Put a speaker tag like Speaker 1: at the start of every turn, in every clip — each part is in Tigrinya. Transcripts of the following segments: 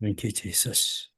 Speaker 1: Thank you, Jesus.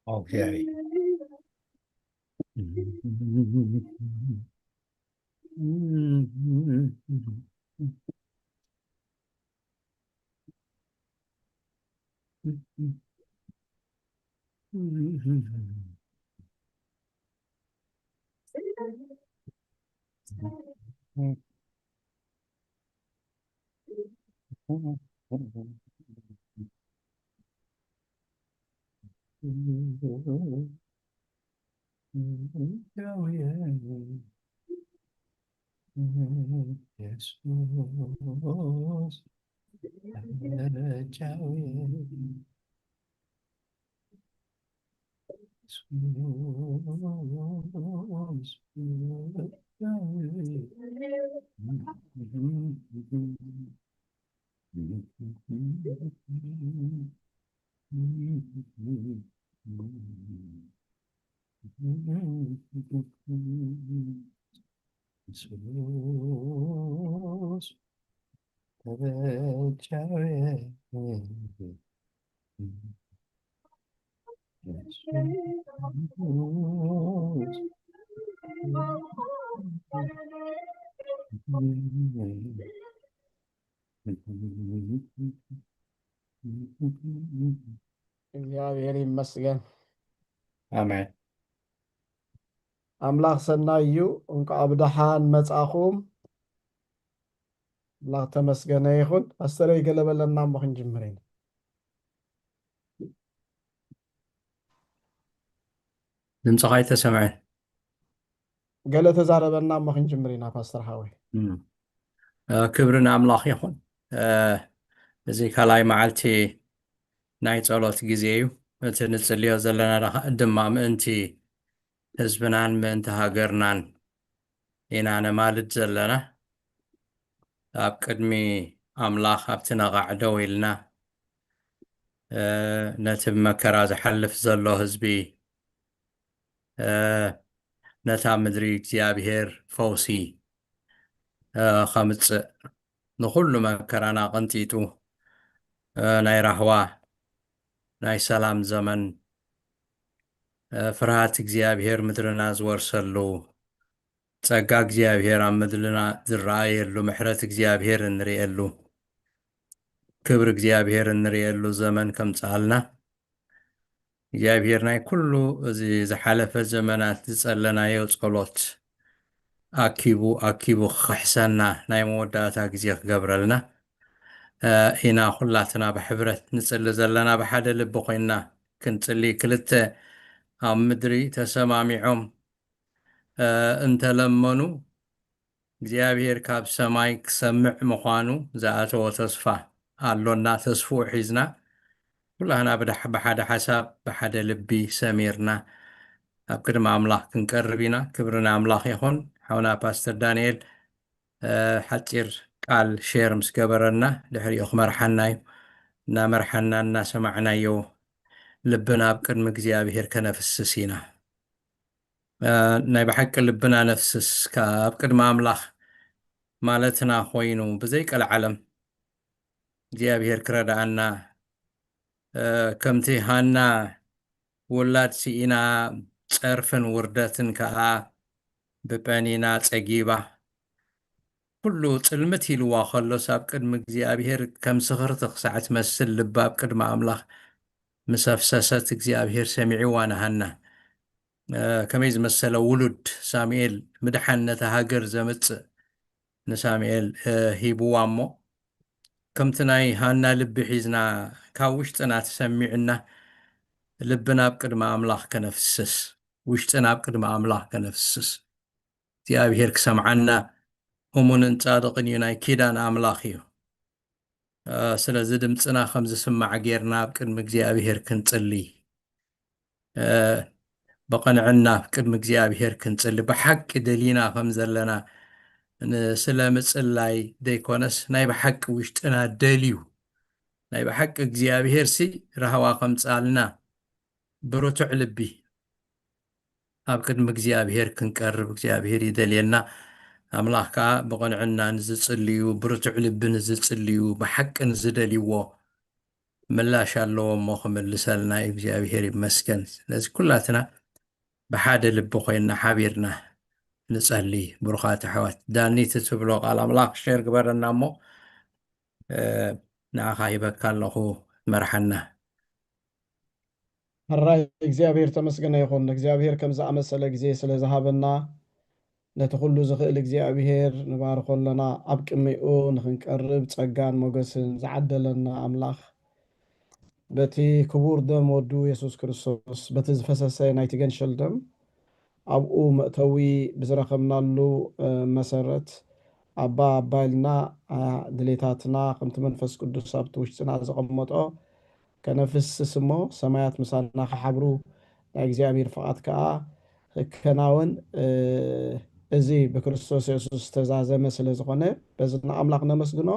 Speaker 1: Okay.
Speaker 2: እግዚአብሔር ይመስገን።
Speaker 1: Amen.
Speaker 2: አምላኽ ሰናይ እዩ። እንኳዕ ብደሓን መጻኹም። አምላኽ ተመስገነ ይኹን። አስተረይ ገለበለና እሞ ክንጅምር ኢና።
Speaker 1: ድምፅኻ ኣይተሰምዐን።
Speaker 2: ገለ ተዛረበና እሞ ክንጅምር ኢና ፓስተር ሓወይ።
Speaker 1: ክብሪ ንኣምላኽ ይኹን። እዚ ካልኣይ መዓልቲ ናይ ጸሎት ግዜ እዩ። እቲ ንጽልዮ ዘለና ድማ ምእንቲ ህዝብናን ምእንቲ ሃገርናን ኢና ነማልድ ዘለና። ኣብ ቅድሚ ኣምላኽ ኣብቲ ነቓዕ ደው ኢልና ነቲ ብመከራ ዝሓልፍ ዘሎ ህዝቢ ነታ ምድሪ እግዚኣብሔር ፈውሲ ከምፅእ ንኩሉ መከራና ቀንጢጡ ናይ ራህዋ ናይ ሰላም ዘመን ፍርሃት እግዚኣብሔር ምድርና ዝወርሰሉ ፀጋ እግዚኣብሔር ኣብ ምድልና ዝረኣየሉ ምሕረት እግዚኣብሔር እንሪኤሉ ክብሪ እግዚኣብሔር እንሪኤሉ ዘመን ከምፃልና እግዚኣብሔር ናይ ኩሉ እዚ ዝሓለፈ ዘመናት ዝፀለናዮ ጸሎት ኣኪቡ ክሕሰና ናይ መወዳእታ ግዜ ክገብረልና ኢና ኩላትና ብሕብረት ንፅሊ ዘለና ብሓደ ልቢ ኮይንና ክንፅሊ ክልተ ኣብ ምድሪ ተሰማሚዖም እንተለመኑ እግዚኣብሔር ካብ ሰማይ ክሰምዕ ምዃኑ ዝኣተወ ተስፋ ኣሎና ተስፍኡ ሒዝና ኩላህና ብሓደ ሓሳብ ብሓደ ልቢ ሰሚርና ኣብ ቅድሚ ኣምላኽ ክንቀርብ ኢና ክብሪ ንኣምላኽ ይኹን ሓውና ፓስተር ዳንኤል ሓፂር ቃል ሼር ምስ ገበረና ድሕሪኡ ክመርሓና እዩ እናመርሓና እናሰማዕናዮ ልብና ኣብ ቅድሚ እግዚኣብሔር ከነፍስስ ኢና ናይ ብሓቂ ልብና ነፍስስ ካብ ቅድሚ ኣምላኽ ማለትና ኮይኑ ብዘይቀልዓለም እግዚኣብሔር ክረዳኣና ከምቲ ሃና ውላድ ሲኢና ፀርፍን ውርደትን ከዓ ብጠኒና ፀጊባ ኩሉ ፅልምት ኢልዋ ከሎስ ኣብ ቅድሚ እግዚኣብሔር ከም ስኽርቲ ክሳዕ ትመስል ልባ ኣብ ቅድሚ ኣምላኽ ምስ ኣፍሰሰት እግዚአብሔር ሰሚዕዋ ንሃና ከመይ ዝመሰለ ውሉድ ሳሙኤል ምድሓን ነታ ሃገር ዘምፅእ ንሳሙኤል ሂብዋ እሞ ከምቲ ናይ ሃና ልቢ ሒዝና ካብ ውሽጥና ተሰሚዕና ልብና ኣብ ቅድሚ ኣምላኽ ከነፍስስ ውሽጥና ኣብ ቅድሚ ኣምላኽ ከነፍስስ እግዚአብሔር ክሰምዓና እሙንን ጻድቕን እዩ ናይ ኪዳን ኣምላኽ እዩ ስለዚ ድምፅና ከም ዝስማዕ ጌርና ኣብ ቅድሚ እግዚአብሔር ክንፅሊ በቐንዕና ኣብ ቅድሚ እግዚአብሔር ክንፅሊ ብሓቂ ደሊና ከም ዘለና ስለ ምፅላይ ደይኮነስ ናይ ብሓቂ ውሽጥና ደልዩ ናይ ብሓቂ እግዚአብሔር ሲ ረሃዋ ከምፃልና ብርቱዕ ልቢ ኣብ ቅድሚ እግዚአብሔር ክንቀርብ እግዚአብሔር ይደልየና ኣምላኽ ከዓ ብቐንዕና ንዝፅልዩ ብርቱዕ ልቢ ንዝፅልዩ ብሓቂ ንዝደልይዎ ምላሽ ኣለዎ እሞ ክምልሰልና እግዚአብሔር ይመስገን ስለዚ ኩላትና ብሓደ ልቢ ኮይንና ሓቢርና ንጸሊ ብሩኻት ኣሕዋት ዳኒት ትብሎ ቃል ኣምላኽ ሼር ግበረና እሞ ንዓኻ ይበካ ኣለኹ መርሐና
Speaker 2: ሕራይ እግዚአብሔር ተመስገነ ይኹን እግዚአብሔር ከም ዝኣመሰለ ግዜ ስለ ዝሃበና ነቲ ኩሉ ዝኽእል እግዚአብሔር ንባርኮ ኣለና ኣብ ቅድሚኡ ንክንቀርብ ፀጋን ሞገስን ዝዓደለና ኣምላኽ በቲ ክቡር ደም ወዱ የሱስ ክርስቶስ በቲ ዝፈሰሰ ናይቲ ገንሸል ደም ኣብኡ መእተዊ ብዝረኸብናሉ መሰረት ኣባ ኣባይልና ድሌታትና ከምቲ መንፈስ ቅዱስ ኣብቲ ውሽጥና ዘቐመጦ ከነፍስስ እሞ ሰማያት ምሳና ክሓብሩ ናይ እግዚአብሔር ፍቓድ ከዓ ክከናወን እዚ ብክርስቶስ የሱስ ዝተዛዘመ ስለ ዝኾነ በዚ ንኣምላኽ ነመስግኖ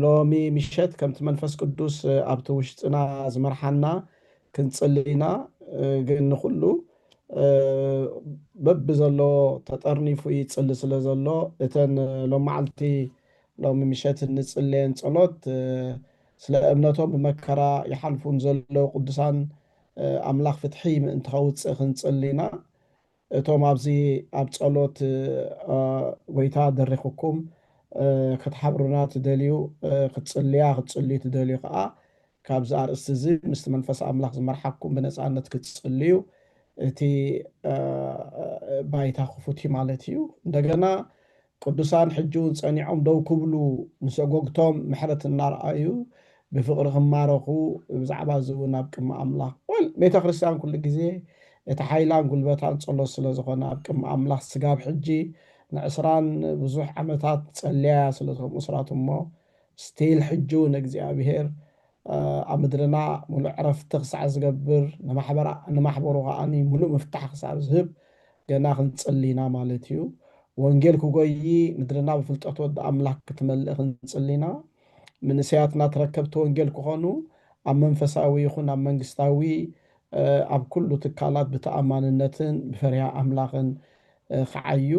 Speaker 2: ሎሚ ምሸት ከምቲ መንፈስ ቅዱስ ኣብቲ ውሽጥና ዝመርሓና ክንፅሊና ግን ንኩሉ በቢ ዘሎ ተጠርኒፉ ይፅሊ ስለ ዘሎ እተን ሎም መዓልቲ ሎሚ ምሸት ንፅልየን ጸሎት ስለ እምነቶም ብመከራ ይሓልፉን ዘለዉ ቅዱሳን ኣምላኽ ፍትሒ ምእንቲ ከውፅእ ክንፅሊና እቶም ኣብዚ ኣብ ጸሎት ጎይታ ደሪኹኩም ክትሓብሩና ትደልዩ ክትፅልዩ ትደልዩ ከዓ ካብዚ ኣርእስቲ እዚ ምስቲ መንፈስ ኣምላኽ ዝመርሓኩም ብነፃነት ክትፅልዩ እቲ ባይታ ክፉት ማለት እዩ እንደገና ቅዱሳን ሕጂውን ፀኒዖም ደው ክብሉ ንሰጎግቶም ምሕረት እናረኣዩ ብፍቅሪ ክማረኹ ብዛዕባ እዚ እውን ኣብ ቅድሚ ኣምላኽ ቤተ ክርስቲያን ኩሉ ግዜ እቲ ሓይላን ጉልበታን ጸሎት ስለ ዝኾነ ኣብ ቅድሚ ኣምላኽ ስጋብ ሕጂ ንዕስራን ብዙሕ ዓመታት ፀልያ ስለቶም እስራት እሞ ስቲል ሕጂ እውን እግዚኣብሔር ኣብ ምድርና ሙሉእ ዕረፍቲ ክሳዕ ዝገብር ንማሕበሩ ከዓኒ ሙሉእ ምፍታሕ ክሳብ ዝህብ ገና ክንፅሊና ማለት እዩ ወንጌል ክጎይ ምድርና ብፍልጠት ወዲ ኣምላኽ ክትመልእ ክንፅሊና መንእሰያትና ተረከብቲ ወንጌል ክኾኑ ኣብ መንፈሳዊ ይኹን ኣብ መንግስታዊ ኣብ ኩሉ ትካላት ብተኣማንነትን ብፈሪሃ ኣምላኽን ክዓዩ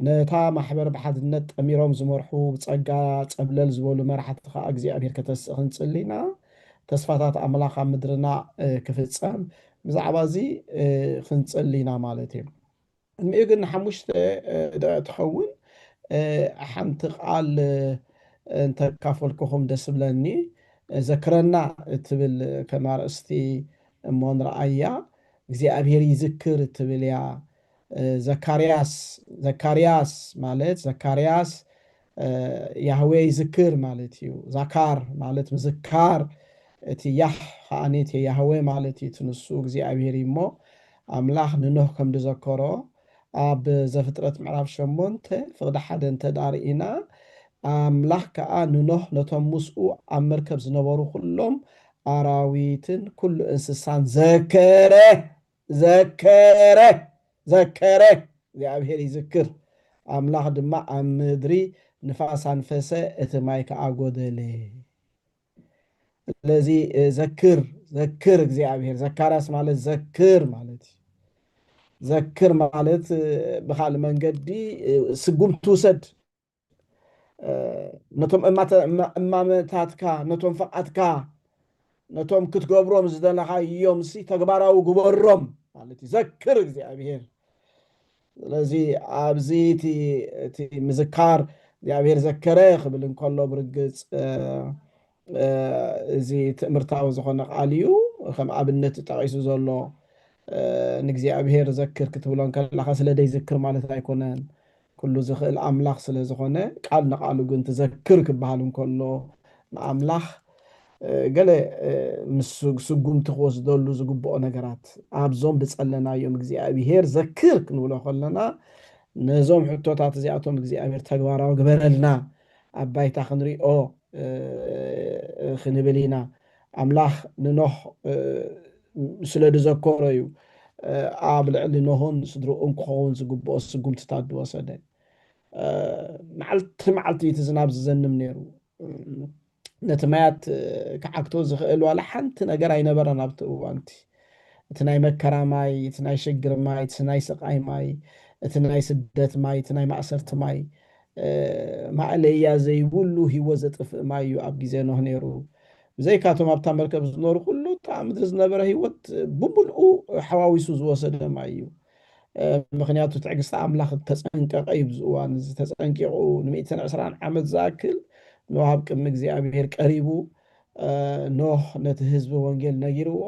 Speaker 2: ነታ ማሕበር ብሓድነት ጠሚሮም ዝመርሑ ብፀጋ ፀብለል ዝበሉ መራሕቲ ከዓ እግዚኣብሔር ከተስእ ክንፅሊና ተስፋታት ኣምላኽ ኣብ ምድርና ክፍፀም ብዛዕባ እዚ ክንፅሊና ማለት እዩ المئة قلنا حموشت تخون حمت قال انت كافلكم دس بلني ذكرنا تبل كما رأستي مون رأيا እግዚአብሔር ይዝክር ትብል እያ ዘካርያስ ማለት ዘካርያስ ያህዌ ይዝክር ማለት እዩ ዛካር ማለት ምዝካር እቲ ያህ ከዓኒ እቲ ያህዌ ማለት እዩ ትንሱ እግዚኣብሔር እሞ ኣምላኽ ንኖህ ከም ዝዘከሮ ኣብ ዘፍጥረት ምዕራፍ 8 ፍቅዲ 1 እንተዳርኢና ኣምላኽ ከዓ ንኖህ ነቶም ምስኡ ኣብ መርከብ ዝነበሩ ኩሎም ኣራዊትን ኩሉ እንስሳን ዘከረ እግዚኣብሔር ይዝክር ኣምላኽ ድማ ኣብ ምድሪ ንፋስ ኣንፈሰ እቲ ማይ ከዓ ጎደለ ስለዚ ዘክር እግዚኣብሔር ዘካርያስ ማለት ዘክር ማለት እዩ ዘክር ማለት ብካልእ መንገዲ ስጉም ትውሰድ ነቶም እማመታትካ ነቶም ፈቃትካ ነቶም ክትገብሮም ዝደለኻዮም ተግባራዊ ግበሮም ማለት እዩ ዘክር እግዚኣብሔር ስለዚ ኣብዚ እቲ ምዝካር እግዚኣብሔር ዘከረ ክብል እንከሎ ብርግፅ እዚ ትእምርታዊ ዝኾነ ቃል እዩ ከም ኣብነት ጠቂሱ ዘሎ ንእግዚኣብሔር ዘክር ክትብሎን ከለካ ስለደይ ዝክር ማለት ኣይኮነን ኩሉ ዝኽእል ኣምላኽ ስለ ዝኾነ ቃል ንቃሉ ግን ትዘክር ክበሃል እንከሎ ንኣምላኽ ገለ ምስ ስጉምቲ ክወስደሉ ዝግብኦ ነገራት ኣብዞም ብፀለናዮም እግዚኣብሔር ዘክር ክንብሎ ከለና ነዞም ሕቶታት እዚኣቶም እግዚኣብሔር ተግባራዊ ግበረልና ኣብ ባይታ ክንሪኦ ክንብል ኢና ኣምላኽ ንኖህ ስለ ዝዘከሮ እዩ ኣብ ልዕሊ ኖሆን ስድርኡን ክኸውን ዝግብኦ ስጉምትታት ዝወሰደ መዓልቲ እቲ ዝናብ ዝዘንም ነይሩ ነቲ ማያት ክዓክቶ ዝኽእል ዋላ ሓንቲ ነገር ኣይነበረን ኣብቲ እዋንቲ እቲ ናይ መከራ ማይ እቲ ናይ ሽግር ማይ እቲ ናይ ስቃይ ማይ እቲ ናይ ስደት ማይ እቲ ናይ ማእሰርቲ ማይ ማዕለያ ዘይብሉ ሂወት ዘጥፍእ ማይ እዩ ኣብ ግዜ ኖህ ነይሩ ብዘይካቶም ኣብታ መርከብ ዝነበሩ ኩሉ ኣብ ምድሪ ዝነበረ ሂወት ብምልኡ ሓዋዊሱ ዝወሰደ ማይ እዩ ምክንያቱ ትዕግስቲ ኣምላኽ ተፀንቀቀ እዩ ብዚ እዋን እዚ ተፀንቂቑ ን120 ዓመት ዝኣክል ኖህ ኣብ ቅድሚ እግዚኣብሔር ቀሪቡ ኖህ ነቲ ህዝቢ ወንጌል ነጊርዎ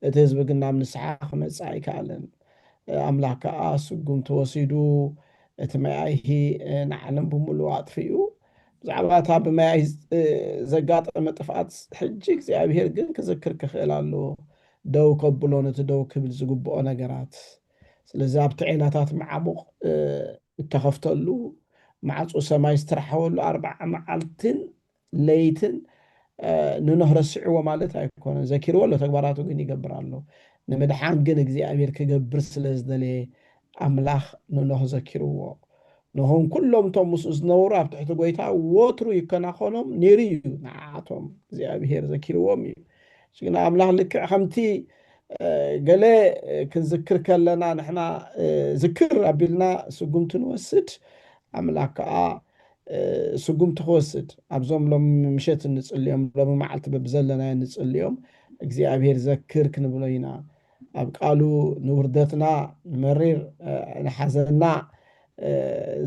Speaker 2: እቲ ህዝቢ ግን ናብ ንስሓ ክመፅእ ኣይከኣለን ኣምላኽ ከዓ ስጉም ተወሲዱ እቲ መያይሂ ንዓለም ብምሉእ ኣጥፊኡ ብዛዕባ እታ ብመያይ ዘጋጠመ ጥፍኣት ሕጂ እግዚኣብሔር ግን ክዝክር ክኽእል ኣለዎ ደው ከብሎ ነቲ ደው ክብል ዝግብኦ ነገራት ስለዚ ኣብቲ ዒላታት መዓሙቕ እተኸፍተሉ ማዕፁ ሰማይ ዝተረሓወሉ 40 መዓልትን ለይትን ንኖህ ረሲዕዎ ማለት ኣይኮነን ዘኪርዎ ኣሎ ተግባራቱ ግን ይገብር ኣሎ ንምድሓን ግን እግዚኣብሔር ክገብር ስለ ዝደለየ ኣምላኽ ንኖህ ዘኪርዎ ኖሆም ኩሎም እቶም ምስኡ ዝነበሩ ኣብ ትሕቲ ጎይታ ወትሩ ይከናኸኖም ነይሩ እዩ ንዓቶም እግዚኣብሔር ዘኪርዎም እዩ ግን ኣምላኽ ልክዕ ከምቲ ገለ ክንዝክር ከለና ንሕና ዝክር ኣቢልና ስጉምቲ ንወስድ ኣምላኽ ከዓ ስጉምቲ ክወስድ ኣብዞም ሎም ምሸት እንፅልዮም ሎም መዓልቲ በብዘለና እንፅልዮም እግዚኣብሔር ዘክር ክንብሎ ኢና ኣብ ቃሉ ንውርደትና ንመሪር ንሓዘና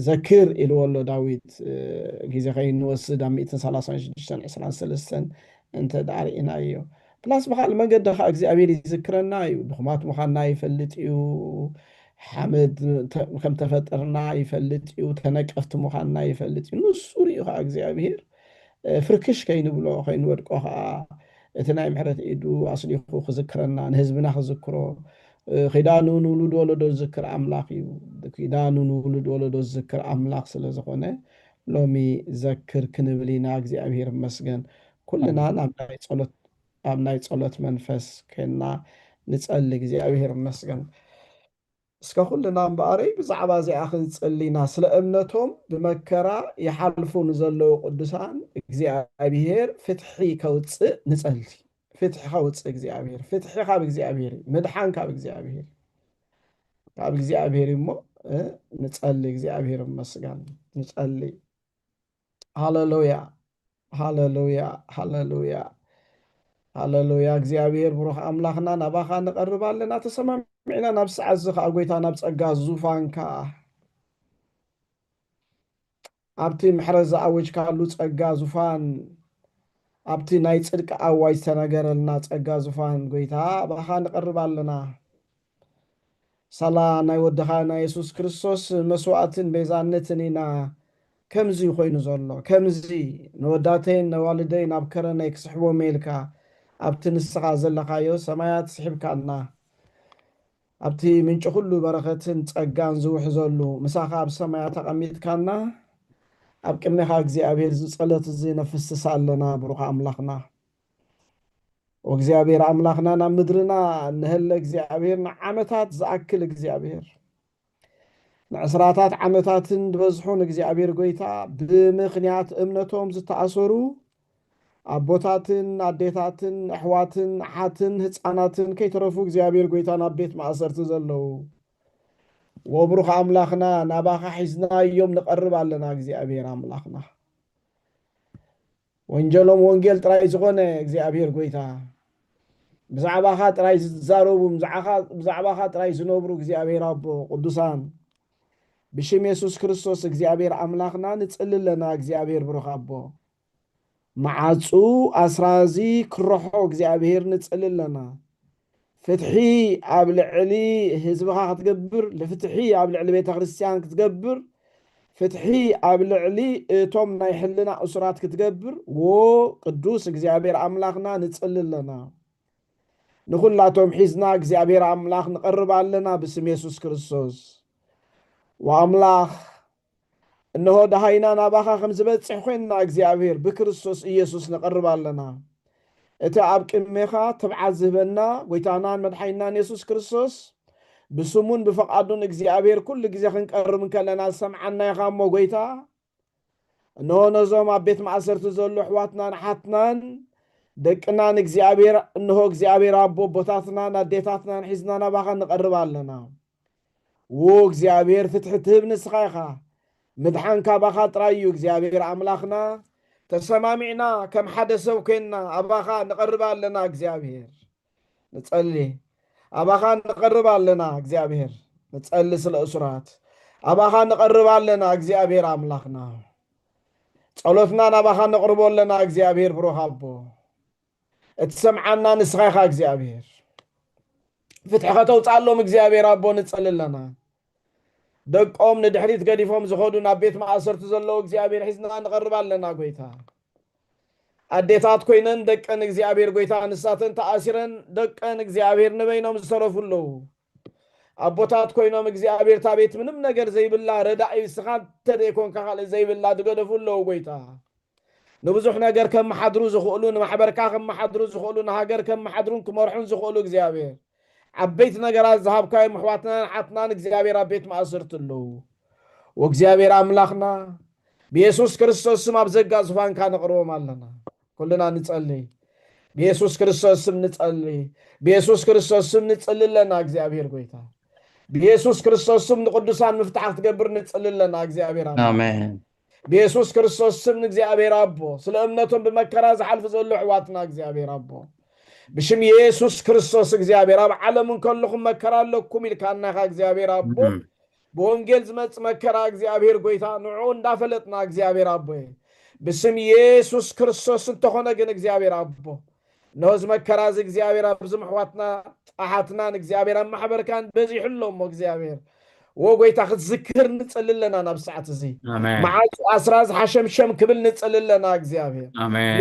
Speaker 2: ዘክር ኢልዎ ኣሎ ዳዊት ግዜ ከይንወስድ ኣብ 136:23 እንተዳርኢና እዩ ፕላስ ብካልእ መንገዲ ከዓ እግዚኣብሔር ይዝክረና እዩ ድኹማት ምዃንና ይፈልጥ እዩ ሓመድ ከም ተፈጠርና ይፈልጥ እዩ ተነቀፍቲ ምዃንና ይፈልጥ እዩ ንሱ ርኡ ከዓ እግዚኣብሔር ፍርክሽ ከይንብሎ ከይንወድቆ ከዓ እቲ ናይ ምሕረት ኢዱ ኣስሊኹ ክዝክረና ንህዝብና ክዝክሮ ኺዳኑ ንውሉድ ወለዶ ዝዝክር ኣምላኽ እዩ ኺዳኑ ንውሉድ ወለዶ ዝዝክር ኣምላኽ ስለ ዝኾነ ሎሚ ዘክር ክንብል ኢና እግዚኣብሔር መስገን ኩልና ኣብ ናይ ጸሎት መንፈስ ከና ንጸሊ እግዚኣብሔር መስገን እስከ ኩልና እምበኣረይ ብዛዕባ እዚኣ ክንጸሊና ስለ እምነቶም ብመከራ ይሓልፉ ንዘለዉ ቅዱሳን እግዚኣብሔር ፍትሒ ከውፅእ ንጸሊ ፍትሒ ከውፅእ እግዚኣብሔር ፍትሒ ካብ እግዚኣብሔር ምድሓን ካብ እግዚኣብሔር እሞ ንጸሊ እግዚኣብሔር መስገን ንጸሊ ሃሌሉያ ሃሌሉያ ሃሌሉያ هللويا እግዚአብሔር ብሩኽ ኣምላኽና ናባኻ ንቐርብ ኣለና ተሰማሚዕና ናብ ሰዓት እዚ ከዓ ጎይታ ናብ ፀጋ ዙፋንካ ኣብቲ ምሕረት ዝኣወጅካሉ ፀጋ ዙፋን ኣብቲ ናይ ፅድቂ ኣዋጅ ዝተነገረልና ፀጋ ዙፋን ጎይታ ባኻ ንቐርብ ኣለና ሳላ ናይ ወድኻ ናይ የሱስ ክርስቶስ መስዋዕትን ቤዛነትን ኢና ከምዚ ኮይኑ ዘሎ ከምዚ ንወዳተይን ነዋልደይ ናብ ከረነይ ክስሕቦ ሜልካ ኣብቲ ንስኻ ዘለኻዮ ሰማያት ስሒብካልና ኣብቲ ምንጭ ኩሉ በረኸትን ፀጋን ዝውሕዘሉ ምሳኻ ኣብ ሰማያት ተቐሚጥካና ኣብ ቅድሚኻ እግዚኣብሔር ዝፀሎት እዚ ነፍስስ ኣለና ብሩኽ ኣምላኽና ወእግዚኣብሔር ኣምላኽና ናብ ምድርና ንህለ እግዚኣብሔር ንዓመታት ዝኣክል እግዚኣብሔር ንዕስራታት ዓመታትን ዝበዝሑን እግዚኣብሔር ጎይታ ብምኽንያት እምነቶም ዝተኣሰሩ ኣቦታትን ኣዴታትን ኣሕዋትን ሓትን ህፃናትን ከይተረፉ እግዚኣብሔር ጎይታ ናብ ቤት ማእሰርቲ ዘለዉ ወብሩኽ ኣምላኽና ናባኻ ሒዝናዮም ንቐርብ ኣለና እግዚኣብሔር ኣምላኽና ወንጀሎም ወንጌል ጥራይ ዝኾነ እግዚኣብሔር ጎይታ ብዛዕባኻ ጥራይ ዝዛረቡ ብዛዕባኻ ጥራይ ዝነብሩ እግዚኣብሔር ኣቦ ቅዱሳን ብሽም የሱስ ክርስቶስ እግዚኣብሔር ኣምላኽና ንጽልለና እግዚኣብሔር ብሩኽ ኣቦ መዓፁ ኣስራዚ ክረሖ እግዚኣብሔር ንጽልለና ፍትሒ ኣብ ልዕሊ ህዝብኻ ክትገብር ፍትሒ ኣብ ልዕሊ ቤተ ክርስቲያን ክትገብር ፍትሒ ኣብ ልዕሊ እቶም ናይ ሕልና እሱራት ክትገብር ቅዱስ እግዚኣብሔር ኣምላኽና ንጽልለና ንኹላቶም ሒዝና እግዚኣብሔር ኣምላኽ ንቐርብ ኣለና ብስም የሱስ ክርስቶስ ወኣምላኽ እነሆ ደሃይና ናባኻ ከም ዝበፅሕ ኮይንና እግዚኣብሔር ብክርስቶስ ኢየሱስ ንቐርብ ኣለና እቲ ኣብ ቅድሜኻ ትብዓት ዝህበና ጎይታናን መድሓኒናን የሱስ ክርስቶስ ብስሙን ብፈቃዱን እግዚኣብሔር ኩሉ ግዜ ክንቀርብ ከለና ዝሰምዓና ኢኻ እሞ ጎይታ እነሆ ነዞም ኣብ ቤት ማእሰርቲ ዘሎ ኣሕዋትናን ሓትናን ደቅናን እግዚኣብሔር እነሆ እግዚኣብሔር ኣቦ ቦታትናን ኣዴታትናን ሒዝና ናባኻ ንቐርብ ኣለና እግዚአብሔር ፍትሕ ትህብ ንስኻ ኢኻ ምድሓንካ ባኻ ጥራይ እዩ እግዚኣብሔር ኣምላኽና ተሰማሚዕና ከም ሓደ ሰብ ኮይንና ኣባኻ ንቐርብ ኣለና እግዚኣብሔር ንጸሊ ኣባኻ ንቐርብ ኣለና እግዚኣብሔር ንጸሊ ስለ እሱራት ኣባኻ ንቐርብ ኣለና እግዚኣብሔር ኣምላኽና ጸሎትና ናባኻ ነቕርቦ ኣለና እግዚኣብሔር ብሩኽ ኣቦ እትሰምዓና ንስኻ ኢኻ እግዚኣብሔር ፍትሒ ከተውፃሎም እግዚኣብሔር ኣቦ ንጸሊ ኣለና ደቆም ንድሕሪት ገዲፎም ዝኸዱ ናብ ቤት ማእሰርቲ ዘለዉ እግዚኣብሔር ሒዝና ንቐርብ ኣለና ጎይታ ኣዴታት ኮይነን ደቀን እግዚኣብሔር ጎይታ ንሳተን ተኣሲረን ደቀን እግዚኣብሔር ንበይኖም ዝተረፉ ኣለዉ ኣቦታት ኮይኖም እግዚኣብሔር እታ ቤት ምንም ነገር ዘይብላ ረዳኢ ስኻ ተደይኮንካ ካልእ ዘይብላ ዝገደፉ ኣለዉ ጎይታ ንብዙሕ ነገር ከም መሓድሩ ዝኽእሉ ንማሕበርካ ከም መሓድሩ ዝኽእሉ ንሃገር ከም መሓድሩን ክመርሑን ዝኽእሉ እግዚኣብሔር ዓበይቲ ነገራት ዝሃብካዮም ኣሕዋትናን ሓትናን እግዚኣብሔር ኣብ ቤት ማእሰርቲ ኣለዉ ወእግዚኣብሔር ኣምላኽና ብየሱስ ክርስቶስ ስም ኣብ ዘጋ ዙፋንካ ነቕርቦም ኣለና ኩልና ንጸሊ ብየሱስ ክርስቶስ ስም ንጸሊ ብየሱስ ክርስቶስ ስም ንጽሊ ኣለና እግዚአብሔር ጎይታ ብየሱስ ክርስቶስ ስም ንቅዱሳን ምፍታሕ ክትገብር ንጽሊ ኣለና እግዚአብሔር
Speaker 1: አሜን
Speaker 2: ብየሱስ ክርስቶስ ስም እግዚአብሔር አቦ ስለ እምነቶም በመከራ ዝሓልፍ ዘሎ ሕዋትና እግዚአብሔር አቦ ብሽም ኢየሱስ ክርስቶስ እግዚአብሔር ኣብ ዓለምን ከለኹም መከራ ኣለኩም ኢልካና እግዚአብሔር አቦ በወንጌል ዝመጽ መከራ እግዚአብሔር ጎይታ ንዑ እንዳፈለጥና እግዚአብሔር አቦ بسم يسوع كريستوس انتخونا جن እግዚአብሔር አቦ نوز مكراز እግዚአብሔር أبزم حواتنا أحاتنا እግዚአብሔር أم محبر كان بزي حلهم እግዚአብሔር وقوي تاخد ذكر نتسلل لنا نبسعة زي مع أسراز حشم شم كبل نتسلل لنا እግዚአብሔር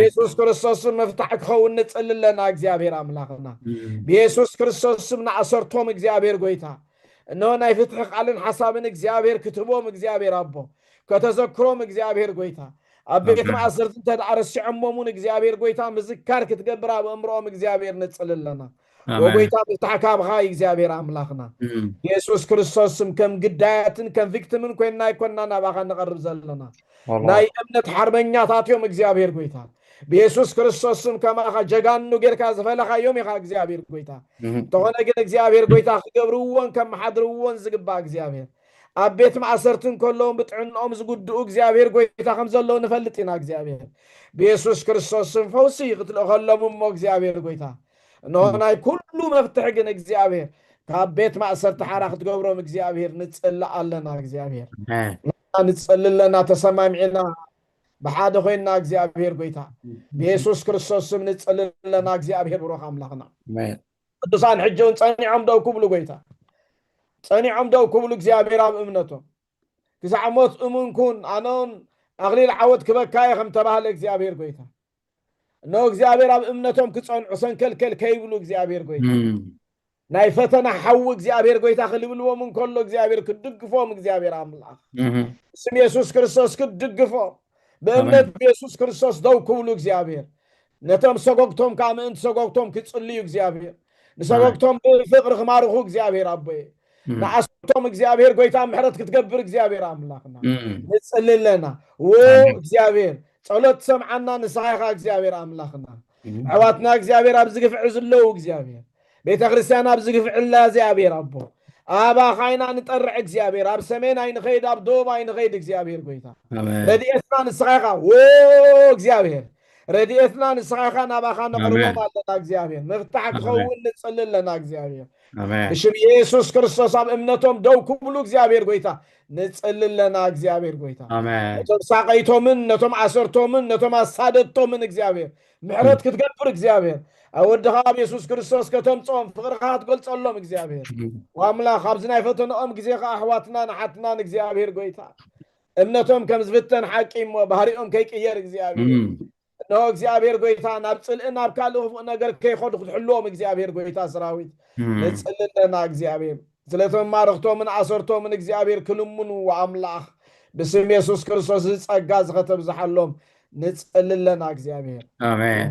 Speaker 2: يسوع كريستوس مفتحك خو نتسلل لنا እግዚአብሔር أملاخنا بيسوع كريستوس من عصرتهم እግዚአብሔር قويتا إنه نايفتح على حسابن እግዚአብሔር كتبهم እግዚአብሔር أبو كتذكرهم እግዚአብሔር قويتا أبيت مع أسرت تدعرس عمومون እግዚአብሔር قويتا مذكر كتقبر أمرهم እግዚአብሔር نتسلل لنا وقويتا مفتحكا بخاي እግዚአብሔር أملاخنا يسوع كريستوس كم قداياتن كم فيكتمن كوينا يكوننا نباخا نقرب زلنا ناي أمنت حربنيا تاتيوم እግዚአብሔር قويتا بيسوع كريستوس كما خا جغان نغير كازفلخا يوم يخا እግዚአብሔር قويتا تخونا جن እግዚአብሔር قويتا خبروون كم حضروون زغبا እግዚአብሔር أبيت مع سرتن كلهم بتعن أمز قد إخزابير قويتا خمزلو نفلتنا إخزابير بيسوس كريستوس فوسي قتل أخلهم مو إخزابير قويتا نهنا كله مفتحقن إخزابير كابيت مع سرت حراخ تقبرهم إخزابير نتسأل لنا إخزابير نتسأل لنا تسمعنا بحاد خوينا إخزابير قويتا بيسوس كريستوس نتسأل لنا إخزابير بروح أملاخنا قدسان حجون صنعهم دو كبلو قويتا صنعهم دو كبلو إخزابير أب أمنتهم كسعموت أمنكون أنون أغليل عود كبكاي خم تباه لإخزابير قويتا نو إخزابير أب أمنتهم كتصون عسن كل كيبلو إخزابير قويتا ناي فتنا حو إخزابير قويتا خلي بلو من كله إخزابير كدقفوم إخزابير أملاخ اسم يسوس كريستوس كدقفوم بأمنت بيسوس كريستوس دو كبلو إخزابير نتم سقوقتهم كام انت سقوقتهم كتصليو إخزابير نسقوقتهم بفقر خمارخو إخزابير أبوي نعصتهم إخزابير قويتا محرت كتقبر إخزابير أملاخنا نتصلي لنا و إخزابير صلوت سمعنا نصحيخا إخزابير أملاخنا عواتنا إخزابير أبزقف عزلو إخزابير بيت كريستيان أبزقف علا إخزابير أبو أبا خاينا نطرع إخزابير أب سمينا ينخيد أب دوما ينخيد إخزابير قويتا رديتنا نصحيخا و إخزابير رديتنا نصحيخا نابا خانا قربوا مالنا إخزابير نفتحك خول نتصلي لنا إخزابير بشم يسوس كريستوس أب أمنتهم دو كبلو إخزابير قويتا نتصلي لنا إخزابير قويتا نتم ساقيتهم نتم عصرتهم نتم أصادتهم من إخزابير محرت كتقبر إخزابير أودها بيسوس كريستوس كتم صوم فقرخات قلت صلهم إخزابير واملا خبزنا يفتن أم كزيخ أحواتنا نحتنا إخزابير قويتا أمنتهم كم زفتن حكيم وبهريهم كيك إير إخزابير نو إخزابير قويتا نبصل إنا بكالو نقر كي خود حلوهم إخزابير قويتا سراويت نتصل لنا إخزابير سلتهم ما رختهم من عصرتهم من إخزابير كلهم من واملا بسم يسوس كريستوس أجاز ختم زحلهم نتصل لنا إخزابير
Speaker 1: آمين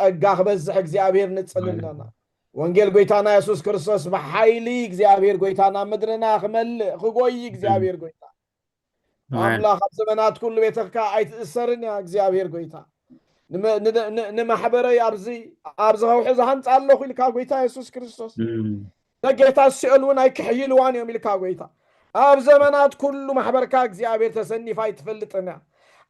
Speaker 2: أجا بزح إخزابير نتصل لنا وانجيل قويتانا يسوس كريستوس بحيلي إخزابير قويتانا مدرنا خمل خقوي إخزابير قويتا أملاخ زمانات كل بيتك عيت إسرنا إخزابير قويتا نما حبري أرزها وحزها هنت الله خلك قويتا يسوس كريستوس نجيتا السؤال هيك حيل واني يوم لك قويتا أب زمانات كل محبرك إخزابير تسني فايت فلتنا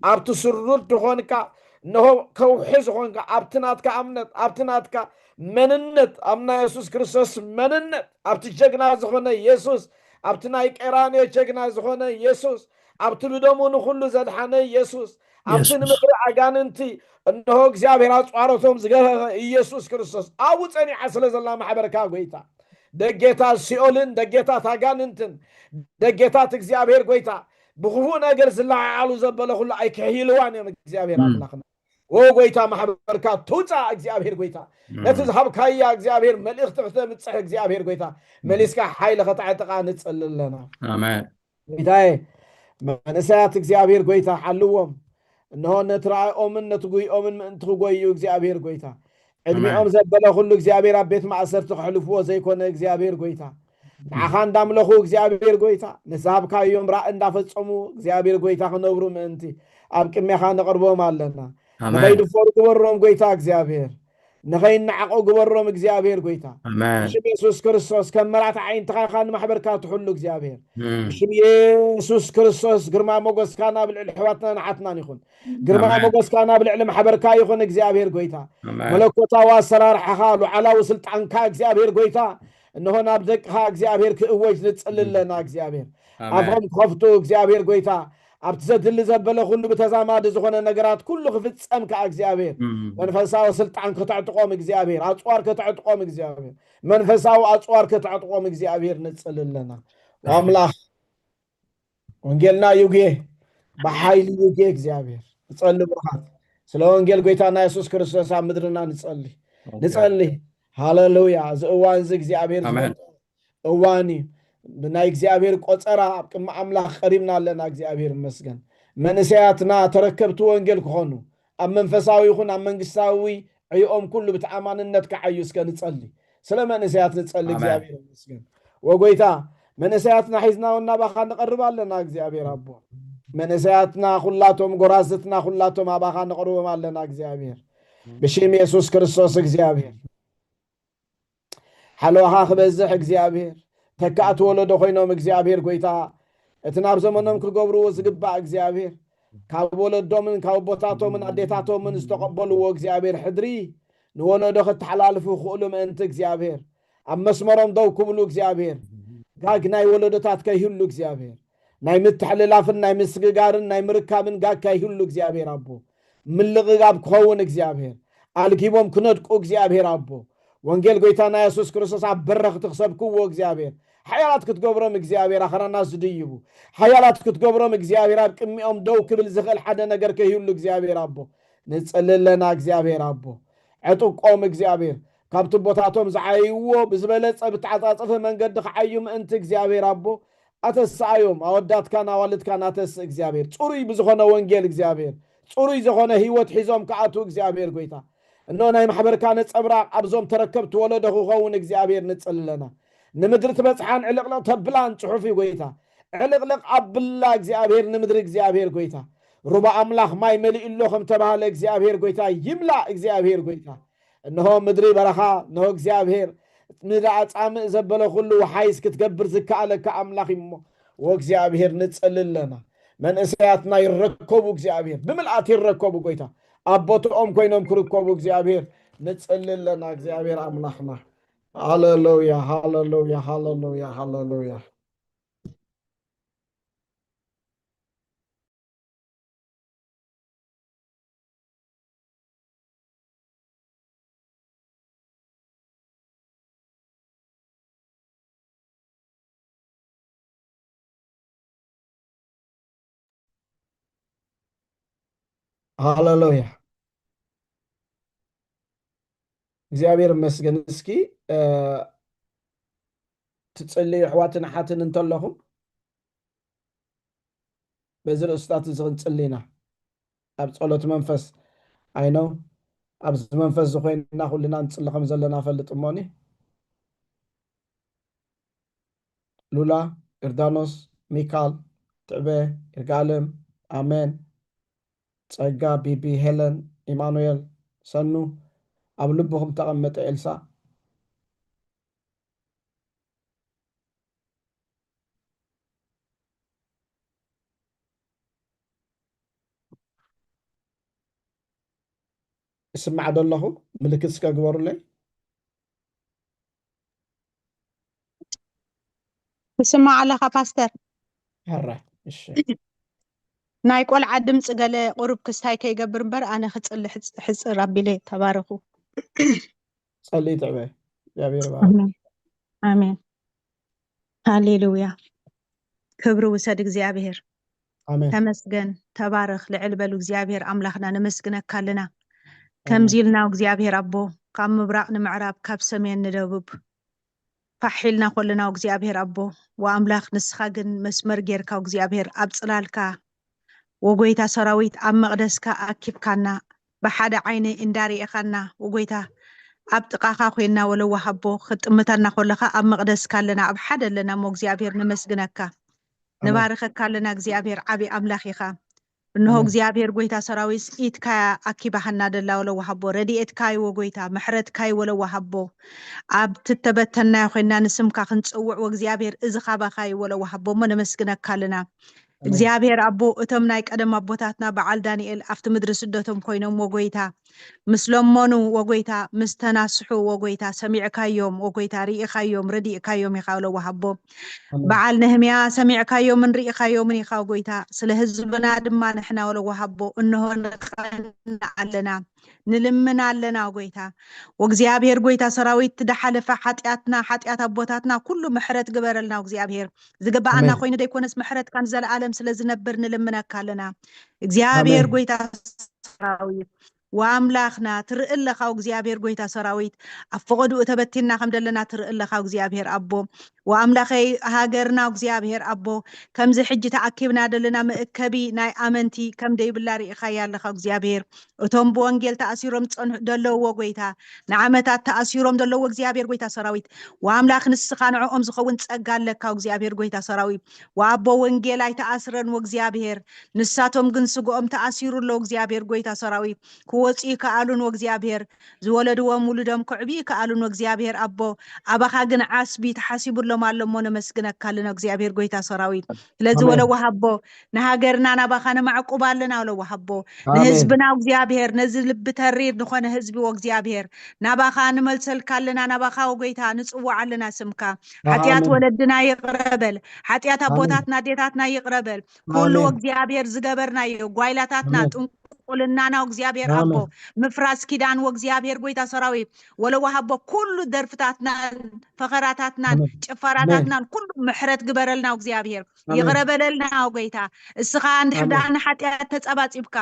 Speaker 2: أب تسرر تخونك إنه كوحز خونك أبتناتك أمنت أبتناتك مننت أمنا يسوس كريستوس مننت أبتجنا زخونة يسوس أبتنايك إيراني جنا زخونة يسوس أبتلودمون كل زدحانة يسوس أبتن مقر عجاننتي إنه إخزابير أصوارتهم زغه يسوس كريستوس أوت أني حصل زلا محبرك قويتا دقيتا سيولن دقيتا تاغاننتن دقيتا إخزابير قويتا بخفونا قرز الله عالو زباله كل أي كهيلوان يوم إخزابير أملاخنا وقويتا محبركا توتا إخزابير قويتا لا تذهب كايا إخزابير مليخ تختم تصح إخزابير قويتا مليسكا حيل خطع تقا نتسأل لنا
Speaker 1: آمين
Speaker 2: قويتا منسات إخزابير قويتا حلوهم إنه نترعى أمن نتقوي أمن من تقوي إخزابير قويتا علمي أم زباله كل إخزابير أبيت مع سرت حلفوه زي كون إخزابير قويتا نعخان داملخو إخزابير قويتا نسحب كايوم رأى ندافع إخزابير قويتا خنوبرو منتي أبكي ميخان نقربو مالنا نخيد فور قبرهم قويتا إخزابير نخيد نعقو قبرهم إخزابير قويتا بشم يسوس كريستوس كم مرات عين تخاخان محبركات حلو إخزابير بشم يسوس كريستوس قرما موغس كانا بالحواتنا نعتنا نخون قرما موغس كانا بالعلم حبركا يخون إخزابير قويتا ملكوتا واسرار حخال وعلا وسلط عنكا إخزابير قويتا إنه نابدك ها إخزابير كأوج نتسأل لنا إخزابير أفهم خفتو إخزابير قويتا أبتزد اللي زبله كله بتزامات زخون النجارات كله خفت سمك إخزابير منفساو سلط عنك تعتقوم إخزابير أصوار كتعتقوم إخزابير منفساو أصوار كتعتقوم إخزابير نتسأل لنا وأملاخ ونجلنا يوجي بحايل يوجي إخزابير نتسأل بركات سلو نجل قويتانا يسوس كريستوس مدرنا نتسألي هاللويا زوان زي إخزابير أواني بنا إخزابير قصرا كما أملاخ قريبنا لنا إخزابير مسجن منسياتنا تركبتو وانجل كخونو أم منفساوي يخون أم منقساوي عيوم كله بتعامان النتك عيوس كان نتسألي سلام منسيات نتسألي إخزابير مسجن وقويتا منسياتنا حيزنا ونباخا نقرب لنا إخزابير أبو منسياتنا خلاتهم قراستنا خلاتهم أباخا نقرب لنا إخزابير بشيم يسوس كريستوس إخزابير حلوها خبزح إخزابير ተካእቲ ወለዶ ኮይኖም እግዚኣብሔር ጎይታ እቲ ናብ ዘመኖም ክገብርዎ ዝግባእ እግዚኣብሔር ካብ ወለዶምን ካብ ቦታቶምን ኣዴታቶምን ዝተቐበልዎ እግዚኣብሔር ሕድሪ ንወለዶ ከተሓላልፉ ይኽእሉ ምእንቲ እግዚኣብሔር ኣብ መስመሮም ደው ክብሉ እግዚኣብሔር ጋግ ናይ ወለዶታት ከይህሉ እግዚኣብሔር ናይ ምትሕልላፍን ናይ ምስግጋርን ናይ ምርካብን ጋግ ከይህሉ እግዚኣብሔር ኣቦ ምልቕጋብ ክኸውን እግዚኣብሔር ኣልጊቦም ክነድቁ እግዚኣብሔር ኣቦ ወንጌል ጎይታና ኢየሱስ ክርስቶስ ኣብ በረኽቲ ክሰብክዎ እግዚአብሔር ሓያላት ክትገብሮም እግዚአብሔር ኣኸራና ዝድይቡ ሓያላት ክትገብሮም እግዚአብሔር ኣብ ቅድሚኦም ደው ክብል ዝኽእል ሓደ ነገር ከይህሉ እግዚአብሔር ኣቦ ንጸልለና እግዚአብሔር ኣቦ ዕጡቆም እግዚአብሔር ካብቲ ቦታቶም ዝዓይዎ ብዝበለጸ ብተዓጻጸፈ መንገዲ ክዓዩ ምእንቲ እግዚአብሔር ኣቦ ኣተስኣዮም ኣወዳትካን ኣዋልድካን ኣተስእ እግዚአብሔር ጽሩይ ብዝኾነ ወንጌል እግዚአብሔር ጽሩይ ዝኾነ ህይወት ሒዞም ከኣቱ እግዚአብሔር ጎይታ እኖ ናይ ማሕበርካ ነጸብራቕ ኣብዞም ተረከብቲ ወለዶ ክኸውን እግዚአብሔር ንጽልለና ንምድሪ ትበጽሓን ዕልቕልቕ ተብላን ጽሑፍ ጎይታ ዕልቕልቕ ኣብላ እግዚአብሔር ንምድሪ እግዚአብሔር ጎይታ ሩባ ኣምላኽ ማይ መሊእሎ ከም ተባሃለ እግዚአብሔር ጎይታ ይምላ እግዚአብሔር ጎይታ እነሆ ምድሪ በረኻ እነሆ እግዚአብሔር ምድሪ ኣጻምእ ዘበለ ኩሉ ወሓይስ ክትገብር ዝከኣለካ ኣምላኽ እሞ ወእግዚአብሔር ንጽልለና መንእሰያትና ይረከቡ እግዚአብሔር ብምልኣት ይረከቡ ጎይታ ኣቦቶኦም ኮይኖም ክርከቡ እግዚአብሔር ንጽልለና እግዚአብሔር ኣምላኽና ሃሌሉያ ሃሌሉያ ሃሌሉያ ሃሌሉያ ሃሌሉያ እግዚአብሔር መስገን እስኪ ትጽልዩ ኣሕዋትን ሓትን እንተለኹም በዚ ርእስታት እዚ ክንጽልይና ኣብ ጸሎት መንፈስ ኣይነው ኣብዚ መንፈስ ዝኾይንና ኩልና ንጽሊ ከም ዘለና ፈልጥ እሞኒ ሉላ ኤርዳኖስ ሚካል ትዕበ ይርጋለም ኣሜን ጸጋ ቢቢ ሄለን ኢማኑኤል ሰኑ ኣብ ልብኹም ተቐመጠ ኤልሳ اسمع دلهو ملكت سكا قبروا لي
Speaker 3: اسمع لك باستر
Speaker 2: هرا إيش
Speaker 3: نايقول عدم قال قرب كستاي كي يقبر مبر انا خصل حص ربي لي تباركوا
Speaker 2: صلي تعبي يا بير
Speaker 3: امين امين هاليلويا كبر وسد እግዚአብሔር
Speaker 2: آمين
Speaker 3: ተመስገን ተባረኽ ልዕልበሉ እግዚአብሔር አምላኽና ነመስግነካ ካለና ከምዚልና እግዚአብሔር አቦ ካብ ምብራቅ ንምዕራብ ካብ ሰሜን ንደቡብ ፋሒልና ኮለና እግዚአብሔር አቦ ወአምላኽ ንስኻ ግን መስመር ጌርካ እግዚአብሔር ኣብ ጽላልካ ወጎይታ ሰራዊት ኣብ መቅደስካ ኣኪብካና ብሓደ ዓይነ እንዳሪእኻና ወጎይታ ኣብ ጥቃኻ ኮይና ወለው ሃቦ ክትጥምተና ኮለካ ኣብ መቅደስካ ኣለና ኣብ ሓደ ኣለና ሞ እግዚአብሔር ነመስግነካ ንባረኸካ ኣለና እግዚአብሔር ዓቢ ኣምላኽ ኢኻ እንሆ እግዚአብሔር ጎይታ ሰራዊት ኢትካ ኣኪባህና ደላ ወለው ሃቦ ረዲኤትካይ ወጎይታ ምሕረትካይ ወለው ሃቦ ኣብ ትተበተና ኮይና ንስምካ ክንጽውዕ ወእግዚአብሔር እዚ ኻባኻይ ወለው ሃቦ ሞ ነመስግነካ ኣለና እግዚአብሔር አቦ እቶም ናይ ቀደም አቦታትና በዓል ዳንኤል ኣብቲ ምድሪ ስደቶም ኮይኖም ወጎይታ ምስሎሞኑ ወጎይታ ምስተናስሑ ወጎይታ ሰሚዕካዮም ወጎይታ ሪኢካዮም ረዲእካዮም ይኻውለ ወሃቦ በዓል ነህምያ ሰሚዕካዮም ሪኢካዮም ይኻ ወጎይታ ስለ ህዝብና ድማ ንሕና ወለ ወሃቦ እንሆ ኣለና ንልምና ኣለና ወጎይታ ወእግዚአብሔር ጎይታ ሰራዊት ትደሓለፈ ሓጢአትና ሓጢአት አቦታትና ኩሉ ምሕረት ግበረልና ወእግዚአብሔር ዝግባአና ኮይኑ ደይኮነስ ምሕረት ካን ዘለዓለም ስለዝነብር ንልምነካ ኣለና እግዚአብሔር ጎይታ ሰራዊት ወአምላኽና ትርእለኻ እግዚአብሔር ጎይታ ሰራዊት ኣፈቀዱ ተበቲና ከም ደለና ትርእለኻ እግዚአብሔር አቦ ወአምላኸይ ሃገርና እግዚአብሔር አቦ ከምዚ ሕጂ ተኣኪብና ደለና ምእከቢ ናይ ኣመንቲ ከም ደይብላ ሪኢኻ ያለኻ እግዚአብሔር እቶም ብወንጌል ተኣሲሮም ጸንሑ ደለዎ ጎይታ ንዓመታት ተኣሲሮም ደለዎ እግዚአብሔር ጎይታ ሰራዊት ወአምላኽ ንስኻ ንዕኦም ዝኸውን ጸጋ ኣለካ እግዚአብሔር ጎይታ ሰራዊት ወአቦ ወንጌል ኣይተኣስረን ወእግዚአብሔር ንሳቶም ግን ስግኦም ተኣሲሩሎ እግዚአብሔር ጎይታ ሰራዊት ክወፅኡ ይከኣሉን ወእግዚኣብሔር ዝወለድዎም ውሉዶም ክዕብዩ ይከኣሉን ወእግዚኣብሔር ኣቦ ኣባኻ ግን ዓስቢ ተሓሲቡሎም ኣሎ እሞ ነመስግነካ ኣለና እግዚኣብሔር ጎይታ ሰራዊት ስለዚ
Speaker 2: ኣሜን
Speaker 3: ወለዎ ሃቦ ንሃገርና ናባኻ ነማዕቁባ ኣለና ወለዎ ሃቦ
Speaker 2: ኣሜን
Speaker 3: ንህዝብና እግዚአብሔር ነዚ ልቢ ተሪር ንኾነ ህዝቢ ወእግዚኣብሔር ናባኻ ንመልሰልካ ኣለና ናባኻ ጎይታ ንፅዋዕ ኣለና ስምካ ሓጢአት
Speaker 2: ኣሜን
Speaker 3: ወለድና ይቕረበል ሓጢአት
Speaker 2: ኣሜን
Speaker 3: ኣቦታትና ዴታትና ይቕረበል ኩሉ
Speaker 2: ኣሜን
Speaker 3: እግዚአብሔር ዝገበርናዮ ጓይላታትና
Speaker 2: ኣሜን
Speaker 3: ጥንቁልናና እግዚአብሔር ኣቦ
Speaker 2: ኣሜን
Speaker 3: ምፍራስ ኪዳን ወእግዚአብሔር ጎይታ ሰራዊት ወለዎ ሃቦ ኩሉ ደርፍታትና ፈኸራታትናን
Speaker 2: ኣሜን
Speaker 3: ጭፈራታትናን ኩሉ ምሕረት ግበረልና እግዚአብሔር
Speaker 2: ኣሜን
Speaker 3: ይቕረበለልና ጎይታ እስኻ እንድሕዳኣ ንሓጢአት ተፀባፂብካ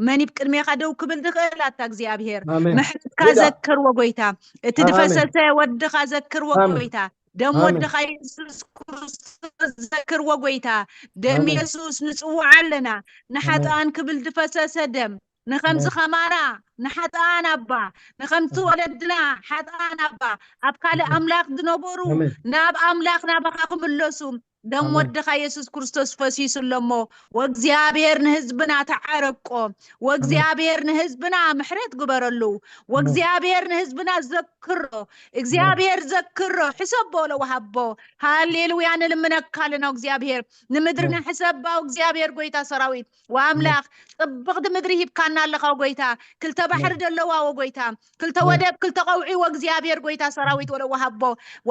Speaker 3: መን ብቅድሜኻ ደው ክብል ድኽእላታ እግዚአብሔር
Speaker 2: ኣሜን
Speaker 3: ምሕረትካ
Speaker 2: ጌታ
Speaker 3: ዘክርዎ ጎይታ እቲ
Speaker 2: ኣሜን
Speaker 3: ድፈሰሰ ወድኻ ዘክርዎ
Speaker 2: ኣሜን
Speaker 3: ጎይታ ደም
Speaker 2: ኣሜን
Speaker 3: ወድኻ ኢየሱስ ክርስቶስ ዘክርዎ ጎይታ ደም
Speaker 2: ኣሜን
Speaker 3: ኢየሱስ ንፅውዕ ኣለና
Speaker 2: ኣሜን
Speaker 3: ንሓጥኣን ክብል ድፈሰሰ ደም ንኸምዚ
Speaker 2: ኣሜን
Speaker 3: ኸማና ንሓጥኣን ኣባ ንኸምቲ ወለድና ሓጥኣን ኣባ ኣብ ካልእ
Speaker 2: ኣሜን
Speaker 3: ኣምላኽ ዝነበሩ
Speaker 2: ኣሜን
Speaker 3: ናብ ኣምላኽ ናባኻ ክምለሱ ደም
Speaker 2: ኣሜን
Speaker 3: ወድኻ ኢየሱስ ክርስቶስ ፈሲሱሎ እሞ ወእግዚአብሔር ንህዝብና ተዓረቆ
Speaker 2: ኣሜን
Speaker 3: ወእግዚአብሔር ንህዝብና ምሕረት ግበረሉ
Speaker 2: ኣሜን
Speaker 3: ወእግዚአብሔር ንህዝብና ዘክሮ
Speaker 2: ኣሜን
Speaker 3: እግዚአብሔር ዘክሮ ሕሰቦ ለወሃቦ ሃሌሉያ ንልምነካ ኣለና እግዚአብሔር ንምድርና ሕሰባው እግዚአብሔር ጎይታ ሰራዊት ወአምላኽ ጽብቕቲ ምድሪ ሂብካና ኣለኻ ጎይታ ክልተ ባሕሪ ደለዋ ወጎይታ ክልተ ወደብ ክልተ ቀውዒ ወእግዚአብሔር ጎይታ ሰራዊት ወለወሃቦ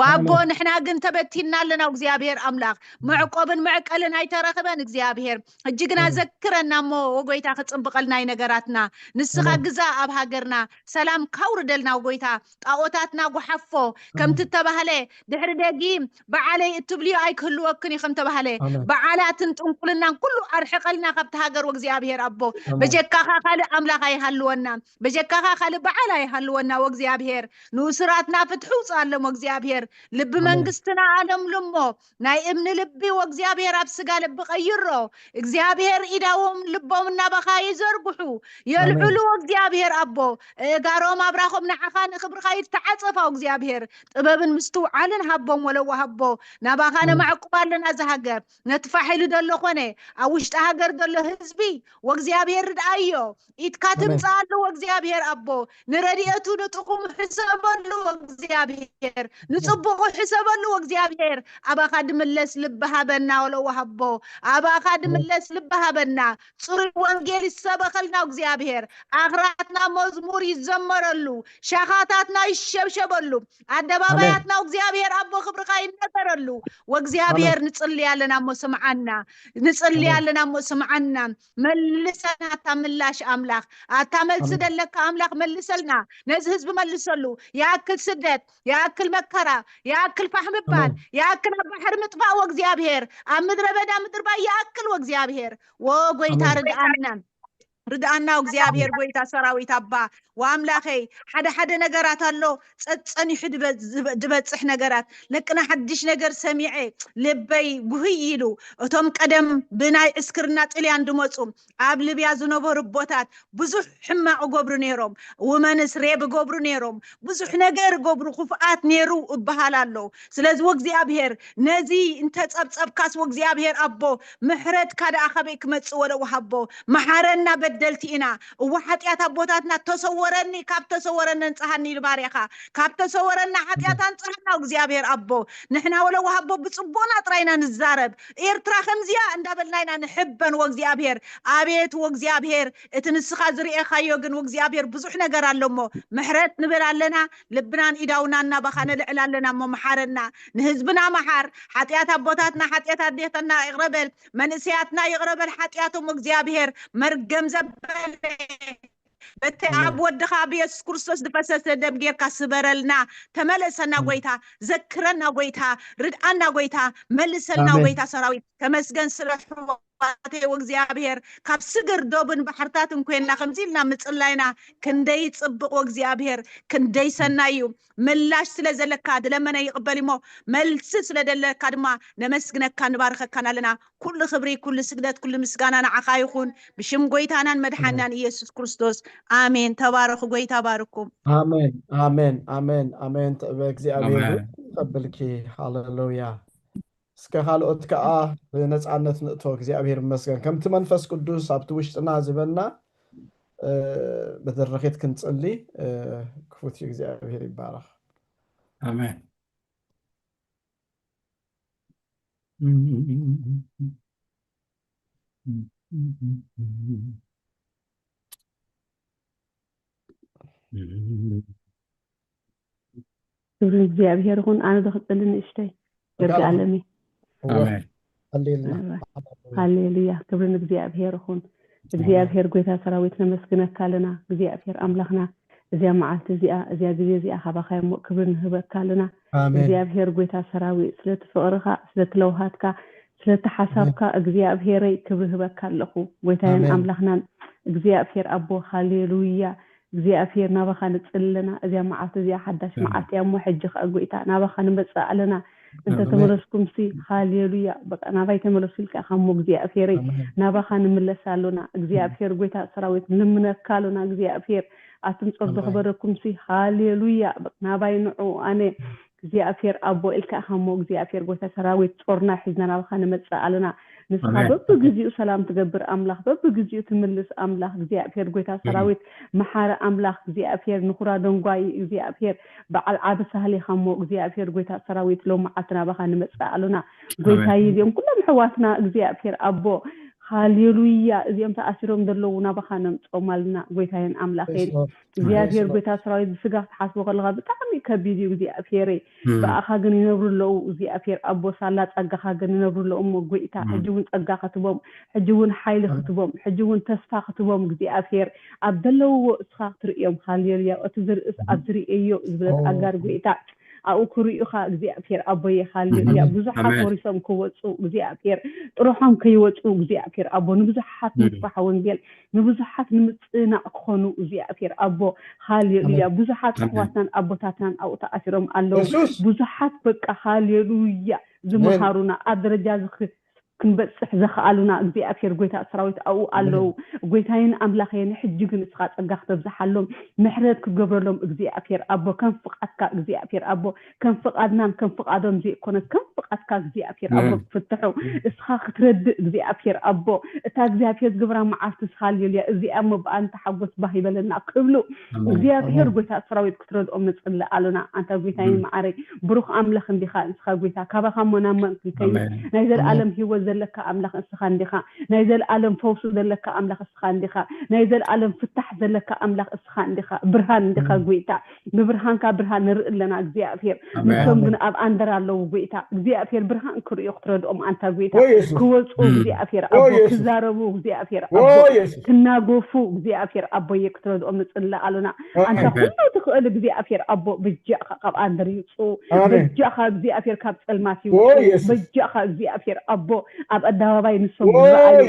Speaker 3: ወአቦ ንሕና ግን ተበቲና ኣለና እግዚአብሔር ኣምላኽ معقوبن معقلن ኣይተረኽበን እግዚአብሔር እጅግና ዘክረና እሞ ወጎይታ ክጽብቀልና ነገራትና ንስኻ ግዛ ኣብ ሃገርና ሰላም ካውርደልና ወጎይታ ጣዖታትና ጉሓፎ ከምቲ ተባህለ ድሕሪ ደጊም በዓለይ እትብልዩ ኣይክህልወክን ከም ተባህለ በዓላትን ጥንቁልናን ኩሉ ኣርሕቀልና ካብቲ ሃገር ወእግዚአብሔር ኣቦ በጀካኻ ካልእ ኣምላኽ ኣይሃልወና በጀካኻ ካልእ በዓል ኣይሃልወና ወእግዚአብሔር ንውስራትና ፍትሑ ጻለም ወእግዚአብሔር ልቢ መንግስትና ኣለምልሞ ናይ እምኒ ልቢ ወእግዚአብሔር ኣብ ስጋ ልቢ ቀይሮ እግዚአብሔር ኢዳዎም ልቦም ናባኻ ይዘርግሑ የልዕሉ ወእግዚአብሔር ኣቦ ጋሮም አብራኾም ንዓኻ ንክብርኻ ይተዓጸፋ ወእግዚአብሔር ጥበብን ምስትውዓልን ሃቦም ወለዎ ሃቦ ናባኻ ነማዕቁባለና ዝሃገር ነትፋሒሉ ደሎ ኾነ ኣብ ውሽጢ ሃገር ደሎ ህዝቢ ወእግዚአብሔር ርድኣዮ ኢትካ ትምጻሉ ወእግዚአብሔር ኣቦ ንረድኤቱ ንጥቁም ሕሰበሉ ወእግዚአብሔር ንጽቡቕ ሕሰበሉ ወእግዚአብሔር ኣባኻ ድምለስ ልበሃበና ወለዎ ሃቦ ኣባኻ ድምለስ ልበሃበና ጽሩይ ወንጌል ይሰበኸልና እግዚአብሔር ኣኽራትና መዝሙር ይዘመረሉ ሸኻታትና ይሸብሸበሉ ኣደባባያትና እግዚአብሔር ኣቦ ክብርኻ ይነገረሉ ወእግዚአብሔር ንጽልያለና እሞ ስምዓና ንጽልያለና እሞ ስምዓና መልሰና ታምላሽ ኣምላኽ ኣታመልስ ደለካ ኣምላኽ መልሰልና ነዚ ህዝቢ መልሰሉ ያክል ስደት ያክል መከራ ያክል ፋሕምባል ያክል ባሕር ምጥፋእ ወእግዚአብሔር ኣብ ምድረ በዳ ምድር ባይ ያክል ወእግዚአብሔር ወጎይታ ርድኣና እግዚአብሔር ጎይታ ሰራዊት ኣባ ወአምላኸይ ሓደ ነገራት ኣሎ ጸጸኒሑ ድበጽሕ ነገራት ለቅና ሓድሽ ነገር ሰሚዐ ልበይ ጉህይ ኢሉ እቶም ቀደም ብናይ እስክርና ጥልያን ድመጹ ኣብ ልብያ ዝነበሩ ቦታት ብዙሕ ሕማቕ ገብሩ ነይሮም ወመንስ ሬብ ገብሩ ነይሮም ብዙሕ ነገር ገብሩ ክፉኣት ነይሩ እበሃል ኣሎ ስለዚ ወእግዚአብሔር ነዚ እንተጸብጸብካስ ወእግዚአብሔር ኣቦ ምሕረት ካደኣ ኸበይ ክመጽእ ወለዎ ሃቦ መሓረና በደልቲ ኢና እዋ ሓጢአት ኣቦታትና ተሰወረኒ ካብ ተሰወረኒ እንጽሃኒ ልባርያኻ ካብ ተሰወረና ሓጢአት አንጽሃና እግዚአብሔር ኣቦ ንሕና ወለዎ ሃቦ ብጽቡቕና ጥራይና ንዛረብ ኤርትራ ከምዚያ እንዳበልናይና ንሕበን ወእግዚአብሔር ኣቤት ወእግዚአብሔር እቲ ንስኻ ዝርኤኻዮ ግን ወእግዚአብሔር ብዙሕ ነገር ኣሎሞ ምሕረት ንብል ኣለና ልብናን ኢዳውናና ባኻ ንልዕል ኣለና እሞ መሓረና ንህዝብና መሓር ሓጢአት ኣቦታትና ሓጢአት ኣዴታትና ይቕረበል መንእሰያትና ይቕረበል ሓጢአቶም እግዚአብሔር መርገም ዘበለ በተ ኣብ ወድኻ ብኢየሱስ ክርስቶስ ድፈሰሰ ደም ጌርካ ስበረልና ተመለሰና ጎይታ ዘክረና ጎይታ ርድኣና ጎይታ መልሰልና ጎይታ ሰራዊት ተመስገን ስለ ሕዋቴ ወእግዚአብሔር ካብ ስግር ዶብን ባሕርታትን ኮይንና ከምዚኢልና ምጽላይና ክንደይ ጽብቕ ወእግዚአብሔር ክንደይ ሰናዩ ምላሽ ስለ ዘለካ ድለመነ ይቕበል እሞ መልሲ ስለ ደለካ ድማ ነመስግነካ ንባርከካና ኣለና ኩሉ ክብሪ ኩሉ ስግደት ኩሉ ምስጋና ንዓኻ ይኹን ብሽም ጎይታናን መድሓናን ኢየሱስ ክርስቶስ አሜን ተባረኹ ጎይታ ባርኩም
Speaker 2: አሜን አሜን አሜን አሜን በእግዚአብሔር ቀበልኪ ሃሌሉያ እስከ ካልኦት ከዓ ብነፃነት ንእቶ እግዚአብሔር ይመስገን ከምቲ መንፈስ ቅዱስ ኣብቲ ውሽጥና ዝበልና بترخيت كنت تصلي كفوت እግዚአብሔር ይባረክ
Speaker 1: አሜን
Speaker 4: ክብሪ እግዚአብሔር ይሁን አነ ተኸጥልን እሽተይ ገርጋለሚ
Speaker 1: አሜን
Speaker 4: ሃሌሉያ ክብርን እግዚአብሔር ይሁን እግዚአብሔር ጎይታ ሰራዊት ነመስግነካለና እግዚአብሔር አምላክና እዚያ መዓልት እዚያ ጊዜ እዚያ ሀባኻይሞ ክብርን ህበካለና እግዚአብሔር ጎይታ ሰራዊት ስለተፈቅርካ ስለተለውሃትካ ስለተሐሳብካ እግዚአብሔርይ ክብር ህበካለኹ ጎይታዬን አምላክናን እግዚአብሔር አቦ ሃሌሉያ እግዚአብሔር ናባኻ ንጽለና እዚያ መዓልት እዚያ ሓዳሽ መዓልት ያሞ ሕጂ ጎይታ ናባኻ ንመጽእ ኣለና እንተ ተመለስኩም ሲ ሃሌሉያ በቃ ናባይ ተመለሱ ኢልካ ካሞ እግዚአብሔርይ ናባኻ ንምለሳሉና እግዚአብሔር ጎይታ ሰራዊት ንምነካሉና እግዚአብሔር አትንጾር ዝኸበረኩም ሲ ሃሌሉያ ናባይ ንዑ አነ እግዚአብሔር አቦ ኢልካ ካሞ እግዚአብሔር ጎይታ ሰራዊት ጾርና ሒዝና ናባኻ ንመጽእ ኣለና ንስኻ በብግዚኡ ሰላም ትገብር አምላኽ በብግዚኡ ትምልስ አምላኽ እግዚአብሔር ጎይታ ሰራዊት መሓረ አምላኽ እግዚአብሔር ንኹራ ደንጓይ እግዚአብሔር በዓል ዓብ ሳህሊ ካሞ እግዚአብሔር ጎይታ ሰራዊት ሎም መዓልትና ናባኻ ንመጽእ ኣለና ጎይታ ይዚኦም ኩሎም ሕዋትና እግዚአብሔር አቦ ሃሌሉያ እዚኦም ተኣሲሮም ዘለዉ ናባኻ ነምጾማልና ጎይታዬን አምላኸን እግዚአብሔር ጎይታ ሰራዊት ብስጋ ተሓስቦ ከለኻ ብጣዕሚ ከቢድ እዩ እግዚአብሔር በኣኻ ግን ይነብሩ ኣለዉ እግዚአብሔር አቦ ሳላ ጸጋኻ ግን ይነብሩ ኣለዉ እሞ ጎይታ ሕጂ እውን ጸጋ ክትቦም ሕጂ እውን ሓይሊ ክትቦም ሕጂ እውን ተስፋ ክትቦም እግዚአብሔር ኣብ ዘለውዎ እስኻ ክትርእዮም ሃሌሉያ እቲ ዝርእስ ኣብ ዝርእዮ ዝብለት ኣጋር ጎይታ أو كريخا እግዚአብሔር አቦዬ ሃሌሉያ ብዙሓት ወሪሶም ክወጹ እግዚአብሔር ጥሩሖም ከይወጹ እግዚአብሔር አቦ ንብዙሓት ምጽሓ ወንጌል ንብዙሓት ንምጽናዕ ክኾኑ እግዚአብሔር አቦ ሃሌሉያ ብዙሓት ኣሕዋትናን ኣቦታትናን ኣብኡ ተኣሲሮም ኣለዉ ብዙሓት በቃ ሃሌሉያ ዝመሃሩና ኣብ ደረጃ ክንበጽሕ ዘኽኣሉና እግዚአብሔር ጎይታ ሰራዊት ኣብኡ ኣለዉ ጎይታዬን ኣምላኸይን ሕጂ ግን እስኻ ጸጋ ክትብዛሓሎም ምሕረት ክትገብረሎም እግዚአብሔር ኣቦ ከም ፍቓድካ እግዚአብሔር ኣቦ ከም ፍቓድናን ከም ፍቓዶም ዘይኮነ ከም ፍቓድካ እግዚአብሔር ኣቦ ክትፍትሑ እስኻ ክትረድእ እግዚአብሔር ኣቦ እታ እግዚአብሔር ዝግብራ መዓልቲ እስኻ ሃሌሉያ እዚኣ እሞ ብኣንተ ሓጎስ ባህ ይበለና ክብሉ እግዚአብሔር ጎይታ ሰራዊት ክትረድኦም ንጽልእ ኣለና ኣንተ ጎይታዬን ማዕረይ ብሩኽ ኣምላኽ እንዲኻ እስኻ ጎይታ ካባኻ ሞናመን ከይ ናይ ዘለዓለም ህይወት ዘለካ ኣምላኽ እስኻ እንዲኻ ናይ ዘለዓለም ፈውስ ዘለካ ኣምላኽ እስኻ እንዲኻ ናይ ዘለዓለም ፍታሕ ዘለካ ኣምላኽ እስኻ እንዲኻ ብርሃን እንዲኻ ጎይታ ብብርሃንካ ብርሃን ንርኢ ኣለና እግዚአብሔር ንሶም ግን ኣብ ኣንደር ኣለዉ ጎይታ እግዚአብሔር ብርሃን ክርእዩ ክትረድኦም ኣንታ ጎይታ ክወፁ እግዚአብሔር ኣቦ ክዛረቡ እግዚአብሔር ኣቦ ክናጎፉ እግዚአብሔር ኣቦዬ ክትረድኦም ንጽልእ ኣለና ኣንታ ኩሉ ትኽእል እግዚአብሔር ኣቦ ብጃእኻ ካብ ኣንደር ይውፁ ብጃእኻ እግዚአብሔር ካብ ጸልማት ይውፁ ብጃእኻ እግዚአብሔር ኣቦ ኣብ ኣደባባይ ንሶም ዝረኣዩ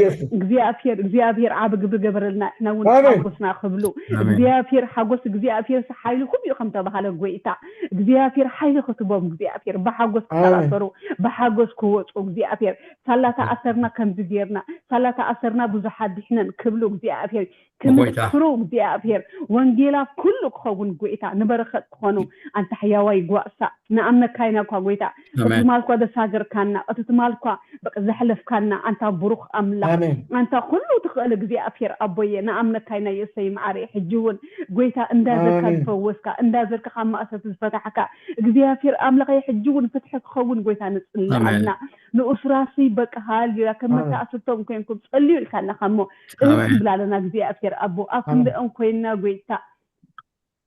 Speaker 4: እግዚአብሔር ዓብ ግብሪ ገበረልና እሕና እውን ሓጎስና ክብሉ እግዚአብሔር ሓጎስ እግዚአብሔር ሓይሊ ኩሉ ከም ተባሃለ ጎይታ እግዚአብሔር ሓይሊ ክትቦም እግዚአብሔር ብሓጎስ ክተኣሰሩ ብሓጎስ ክወፁ እግዚአብሔር ሳላታ ኣሰርና ከምዚ ጌርና ሳላታ ኣሰርና ብዙሓት ድሕነን ክብሉ እግዚአብሔር ክምስክሩ እግዚአብሔር ወንጌላ ኩሉ ክኸውን ጎይታ ንበረኸት ክኾኑ ኣንታ ሕያዋይ ጓእሳ ንኣምነካይና እኳ ጎይታ እቲ ትማልኳ ደሳገርካና እቲ ትማልኳ በቃ ዘሕለፍካና ኣንታ ብሩኽ ኣምላኽ ኣንታ ኩሉ ትኽእል እግዚአብሔር ኣቦዬ ንኣምነካይና የሰይ ማዕረ ሕጂ እውን ጎይታ እንዳዘርካ ዝፈወስካ እንዳዘርካ ካብ ማእሰት ዝፈታሕካ እግዚአብሔር ኣምላኸይ ሕጂ እውን ፍትሒ ክኸውን ጎይታ ንጽልእ ኣለና ንኡስራሲ በቃ ሃሌሉያ ከም መተኣስቶም ኮይንኩም ጸልዩ ኢልካና ከሞ ብላለና እግዚአብሔር ኣቦ ኣብ ክንደኦም ኮይና ጎይታ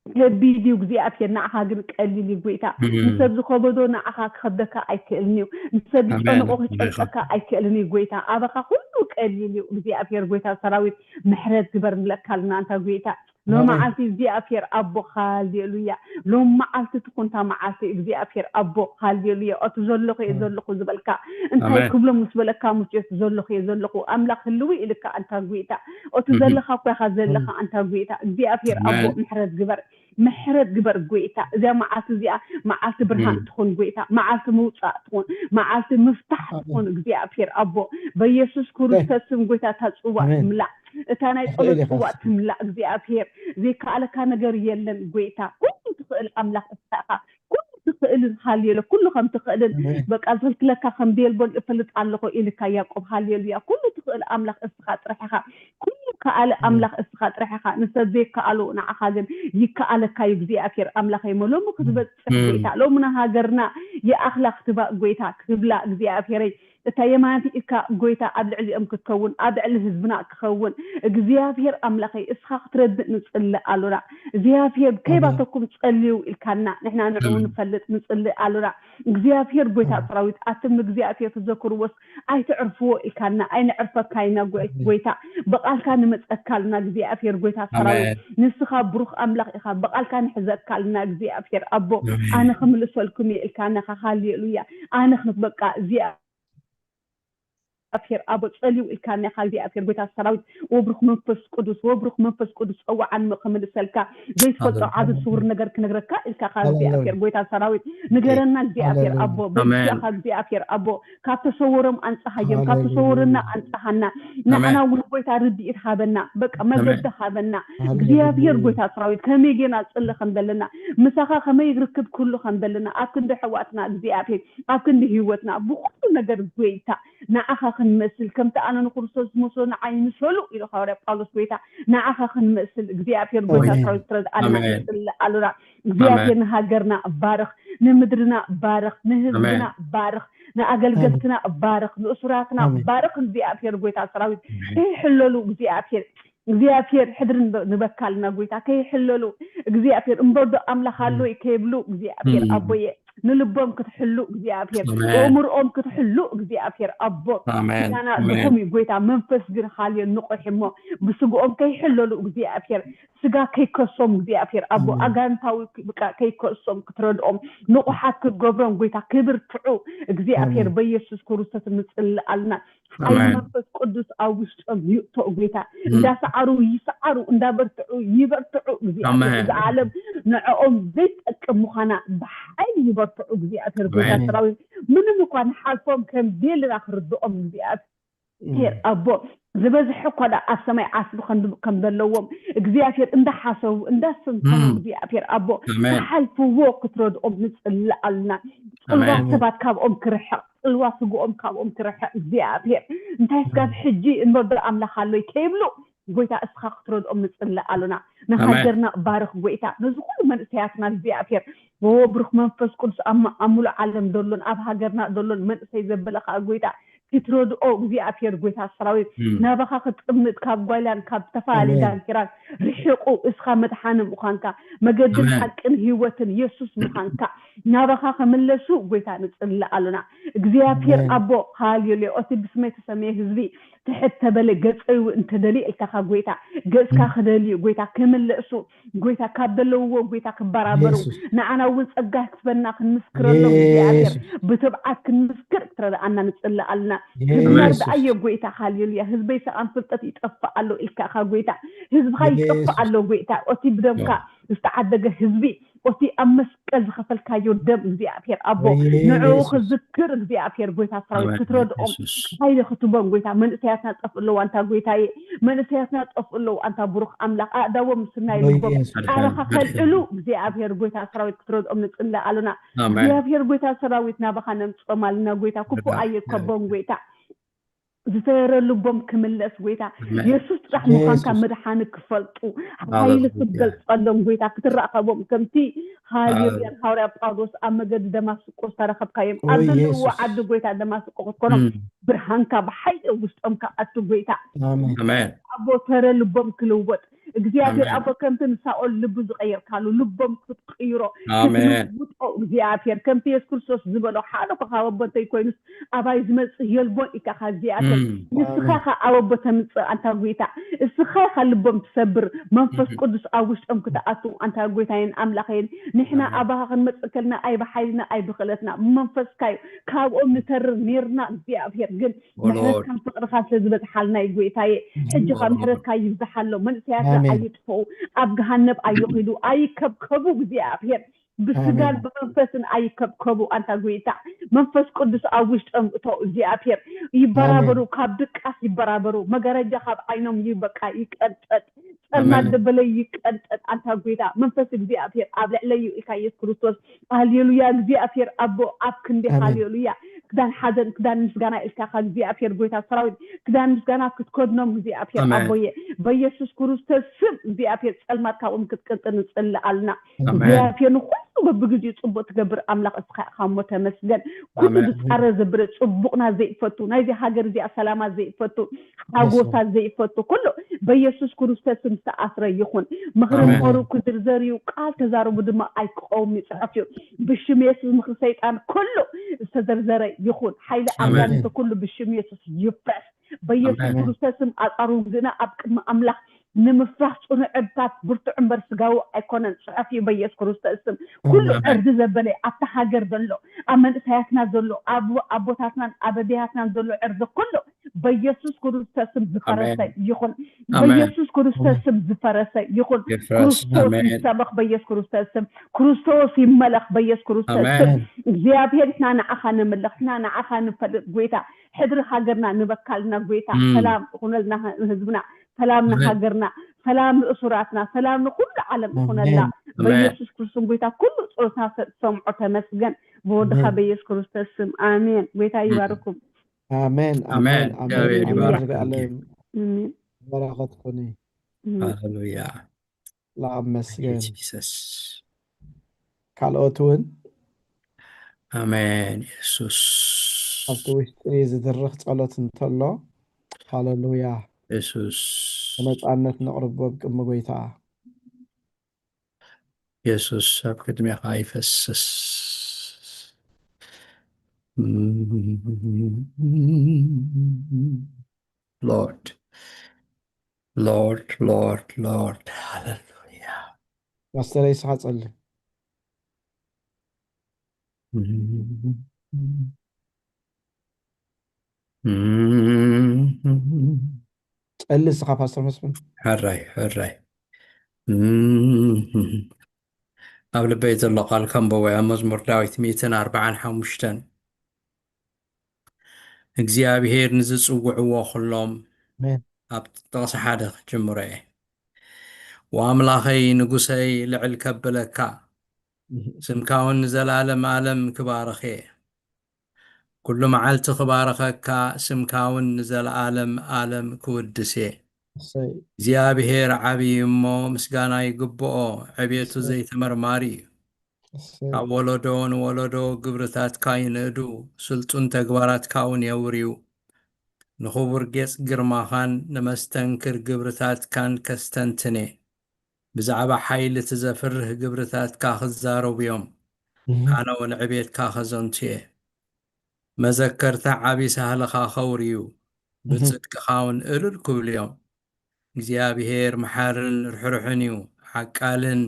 Speaker 4: ከቢድ እግዚአብሔር ንዓኻ ግን ቀሊል ጎይታ ንሰብ ዝኸበዶ ንዓኻ ክኸብደካ ኣይክእልኒ ንሰብ ዝጨንቆ ክጨንቀካ ኣይክእልኒ ጎይታ ኣበኻ ኩሉ ቀሊል እግዚአብሔር ጎይታ ሰራዊት ምሕረት ግበር ንለካልና አንታ ጎይታ ሎማ ዓልቲ እግዚአብሔር ኣቦ ሃሌሉያ ሎማ ዓልቲ ትኩንታ መዓልቲ እግዚአብሔር ኣቦ ሃሌሉያ እቱ ዘለኹ ዘለኹ ዝበልካ እንታይ ክብሎም ምስ በለካ ሙጭት ዘለኹ ዘለኹ ኣምላኽ ህልዊ ኢልካ አንታ ጎይታ እቱ ዘለኻ ኮይኻ ዘለኻ አንታ ጎይታ እግዚአብሔር ኣቦ ምሕረት ግበር ጎይታ እዚያ መዓልቲ እዚኣ መዓልቲ ብርሃን ትኹን ጎይታ መዓልቲ ምውፃእ ትኹን መዓልቲ ምፍታሕ ትኹን እግዚአብሔር ኣቦ በኢየሱስ ክርስቶስ ስም ጎይታ ተጽዋዕ ምላ እታ ናይ ጸሎት ጽዋዕ ትምላ እግዚአብሔር ዘይከኣለካ ነገር የለን ጎይታ ኩሉ ትኽእል ኣምላኽ እስኻ ኩሉ ትኽእል ሃሌሉያ ኩሉ ከም ትኽእል በቃ ዝልክለካ ከም ቤልቦል እፈልጥ ኣለኹ ኢልካ ያዕቆብ ሃሌሉያ ኩሉ ትኽእል ኣምላኽ እስኻ ጥራሕኻ ኩሉ كأل أملاخ استخاط رحخا نسبي كألو نعخاجن يكأل كاي እግዚአብሔር أملاخ يملو مكتبت قويتا لو من هاجرنا يا أخلاق تبا قويتا كتبلا እግዚአብሔር تايمانتي إكا قويتا أدعي أم كتكون أدعي هزبنا كخون እግዚአብሔር أملاخي إسخاق ترد نسأل ألونا እግዚአብሔር كيف تكون تسأليو الكنا نحن نعون نفلت نسأل ألونا እግዚአብሔር قويتا تراويت أتم እግዚአብሔር تذكر وس أي تعرفوا الكنا أي نعرف كاينا قويتا بقال كان متأكلنا እግዚአብሔር قويتا تراويت نسخا بروخ أملاخ إخا بقال كان حزكالنا እግዚአብሔር أبو أنا خملس والكم الكنا خالي لويا أنا خنبقى أفير أبو تسأليو الكان خالدي أفير بيت السراويت وبروخ منفس قدس أو عن مقامل السلكة بيت فترة عاد صور نجر كنجركا الكا خالدي أفير بيت السراويت نجرنا دي أفير أبو بيت خالدي أفير أبو كابتصورم أنت هايم كابتصورنا أنت هنا نحنا ونبيت ردي إرهابنا بق مجد هابنا دي أفير بيت السراويت كم يجينا تسأل خندلنا مسخا خم يركب كله خندلنا أكن ده حواتنا دي أفير أكن ده هوتنا بخل نجر بيتا نعخا خنمسل كم تأنا نخرصوص مصر نعين سولو إلى خارج قالوا سويتا نعخا خنمسل እግዚአብሔር بوتا ترد أنا مسل ألورا እግዚአብሔር نهاجرنا بارخ نمدرنا بارخ نهزنا بارخ نأجلجلتنا بارخ نأسراتنا بارخ እግዚአብሔር بوتا تراويت حللو እግዚአብሔር حضر نبكالنا بوتا كي حللو እግዚአብሔር انبردو أملاخالو يكيبلو እግዚአብሔር أبوي نلبهم كتحلو እግዚአብሔር ومرهم كتحلو እግዚአብሔር أبو أنا دخوم يقولتا منفس جن خالي النقحمو بسقوهم كي حللو እግዚአብሔር سجا كي كسوم እግዚአብሔር أبو أجانتاو كي كسوم كتردهم نقحات كجبرهم قولتا كبر تعو እግዚአብሔር بيسوس كروسات نسأل علنا أي منفس قدس أوش يؤتو قولتا إذا سعروا يسعروا إذا برتعوا يبرتعوا እግዚአብሔር العالم نعوم زيت أكمخنا بحي يبرتعوا እግዚአብሔር قولتا تراوي من مكان حالفهم كم ديل آخر الدقم እግዚአብሔር أبو زبزح قدا السماء عاصب كم دلوم እግዚአብሔር إندا حاسو إندا سنتم እግዚአብሔር أبو حالفوا وقت رد نسأل علنا الواسبات كاب كرحق الواسقو كاب كرحق እግዚአብሔር انتايس قاد حجي انبردر أملا خالو يكيبلو قويتا اسخاق ترد نسأل علنا نهاجرنا بارخ قويتا نزخول من سياسنا እግዚአብሔር وبروخ منفس قدس أمول عالم دولون أب هاجرنا دولون من سيزبلخ قويتا تترد እግዚአብሔር قويتا سراويت نابخا خطمت كاب قويلان كاب تفالي دان كران رحقو اسخا متحانم مخانكا مقدم حقن هيوتن يسوس مخانكا نابخا خملسو قويتا نسأل علنا እግዚአብሔር أبو خاليو لي أوتي بسميت سميه هزبي تحت تبلي قصي وانت دلي الكاخا قويتا قصكا خدلي قويتا كمل لأسو قويتا كابدلو قويتا كبرابرو نعنا ونسقاه كتبنا كنمسكر له እግዚአብሔር بتبعات كنمسكر ترى أننا نسأل علنا هزمار بأي قويتا خاليو لي هزبي سأن فلتت يتقفع له الكاخا قويتا هزب خاي يتقفع له قويتا أوتي بدمكا استعدق هزبي أوتي أمسكز خفل كايو دم እግዚአብሔር أبو نعوخ الذكر እግዚአብሔር قويتا سراوي كترد هاي خطبهم قويتا من سياسنا تقفلو أنت قويتا من سياسنا تقفلو أنت بروخ أملاق أدوم سناي لبوم أرخا خلقلو እግዚአብሔር قويتا سراوي كترد نسأل علنا እግዚአብሔር قويتا سراوي نابخانا نسقمالنا قويتا كفو أي كبهم قويتا زفير لبوم كملس قويتا يسوس رح مخانكا مدحانك فلطو هاي لسبقل صدام قويتا كترقبهم كمتي هاي ريان هاوريا بقادوس أمجد دماسكو استرخب قايم أدلو وعد قويتا دماسكو كتكونم برهانكا بحي وستأمكا أتو قويتا
Speaker 1: آمين
Speaker 4: أبو ترى لبوم كلوبت እግዚአብሔር أبو كنت نساؤل لبوز غير كالو لبوم كتقيرو
Speaker 1: آمين
Speaker 4: እግዚአብሔር كنت يسكرسوس زبالو حالو فخاوبت يكوينس أباي زمس يلبون إكاخا እግዚአብሔር نسخاخا أوبت مصر أنت قويتا نسخاخا لبوم تسبر منفس قدس أوش أمكتا أتو أنت قويتاين أملاخين نحنا أباها نمسكلنا أي بحيلنا أي بخلتنا منفس كايو كاو نتر نيرنا እግዚአብሔር ግን محرس كان فقر خاصة زبت حالنا يقويتاي حجو خا محرس كاي يفزحلو من سياسة أيطفو أبغانب أيقيدو أي كبكبو እግዚአብሔር بسجال بمنفسن أي كبكبو أنت قويتا منفس قدس أوش أمتو እግዚአብሔር يبرابرو كابدك أس يبرابرو مغرجة خاب عينهم يبقى يكأنتت المادة بلي يكأنتت أنت قويتا منفس እግዚአብሔር أبلع ليو إكايس كريستوس هاليلويا እግዚአብሔር أبو أبكن دي هاليلويا ክዳን ሓዘን ክዳን ምስጋና ኢልካ እግዚአብሔር ጎይታ ሰራዊት ክዳን ምስጋና ክትከድኖም እግዚአብሔር ኣቦየ በኢየሱስ ክርስቶስ ስም እግዚአብሔር ጸልማት ካብኦም ክትቀጥን ንጽልኣልና እግዚአብሔር ንኹሉ በብግዚኡ ጽቡቅ ትገብር ኣምላኽ እስኻ ካሞ ተመስገን ኩሉ ዝጻረ ዝብረ ጽቡቅና ዘይፈቱ ናይዚ ሃገር እዚኣ ሰላማ ዘይፈቱ ሓጎሳ ዘይፈቱ ኩሉ በኢየሱስ ክርስቶስ ስም ተኣስረ ይኹን ምኽርን ቆሩ ክዝርዘሪው ቃል ተዛረቡ ድማ ኣይቆም ይጽሐፍዩ ብሽም ኢየሱስ ምኽር ሰይጣን ኩሉ ዝተዘርዘረ ይኹን ሓይለ ኣጋንንት ኩሉ ብሽም ኢየሱስ ይፍረስ በኢየሱስ ክርስቶስ ስም ኣጻሩ ግና ኣብ ቅድሚ ኣምላኽ ንምፍራሕ ጽኑዕታት ብርቱዕ እምበር ስጋው ኣይኮነን ጽሐፍዩ በኢየሱስ ክርስቶስ ስም ኩሉ ዕርዲ ዘበለ ኣብታ ሃገር ዘሎ ኣብ መንእሰያትና ዘሎ ኣቦታትናን ኣበዴያትናን ዘሎ ዕርዲ ኩሉ በኢየሱስ ክርስቶስ ስም ዝፈረሰ ይኹን በኢየሱስ ክርስቶስ ስም ዝፈረሰ ይኹን ክርስቶስ ይሰበኽ በኢየሱስ ክርስቶስ ስም ክርስቶስ ይመለኽ በኢየሱስ ክርስቶስ ስም እግዚአብሔር እትና ንዓኻ ንምልኽ እትና ንዓኻ ንፈልጥ ጎይታ ሕድሪ ሃገርና ንበካልና ጎይታ ሰላም ኹነልና ህዝብና ሰላም ንሃገርና ሰላም ንእሱራትና ሰላም ንኩሉ ዓለም ኹነላ በኢየሱስ ክርስቶስ ጎይታ ኩሉ ጾታ ሰምዖ ተመስገን በወድኻ በኢየሱስ ክርስቶስ ስም አሜን ጎይታ ይባርኩም
Speaker 2: አሜን አሜን
Speaker 1: እግዚአብሔር ይባርክ
Speaker 2: በረከት ኮኒ
Speaker 1: ሃሌሉያ
Speaker 2: ላመስገን
Speaker 1: ጂሰስ
Speaker 2: ካልኦትን
Speaker 1: አሜን ኢየሱስ
Speaker 2: ኣብቲ ውሽጢ ዝድርኽ ጸሎት እንተሎ ሃሌሉያ
Speaker 1: ኢየሱስ
Speaker 2: ነፃነት ነቕርብ ቅድሚ ጎይታ
Speaker 1: ኢየሱስ ኣብ ቅድሚኻ ይፈስስ Lord, Lord, Lord, Lord, hallelujah.
Speaker 2: ማስተር ይስሐ ጸልይ ጸልይ ስኻ ፓስተር መስፍን
Speaker 1: ሕራይ ኣብ ልበይ ዘሎ ቃል ከንብቦ ኣብ መዝሙር ዳዊት 145 እግዚአብሔር ንዝጽውዕዎ ኩሎም ኣብ ጥቕሲ ሓደ ክጅምሮ እየ ወኣምላኸይ ንጉሰይ ልዕል ከብለካ ስምካ እውን ንዘላለም ዓለም ክባርኽ እየ ኩሉ መዓልቲ ክባረኸካ ስምካ እውን ንዘለዓለም ዓለም ክውድስ እየ እግዚአብሔር ዓብይ እሞ ምስጋና ይግብኦ ዕቤቱ ዘይተመርማሪ እዩ ካብ ወለዶ ንወለዶ ግብርታትካ ይንእዱ ስልጡን ተግባራትካ እውን የውርዩ ንኽቡር ጌጽ ግርማኻን ንመስተንክር ግብርታትካን ከስተንትነ ብዛዕባ ሓይሊ ትዘፍርህ ግብርታትካ ክዛረቡ እዮም ኣነ እውን ዕቤትካ ኸዘንቱ እየ መዘከርታ ዓብይ ሳህልኻ ኸውርዩ ብጽድቅኻ እውን እልል ክብሉ እዮም እግዚአብሔር መሓርን ርሕሩሕን እዩ ሓቃልን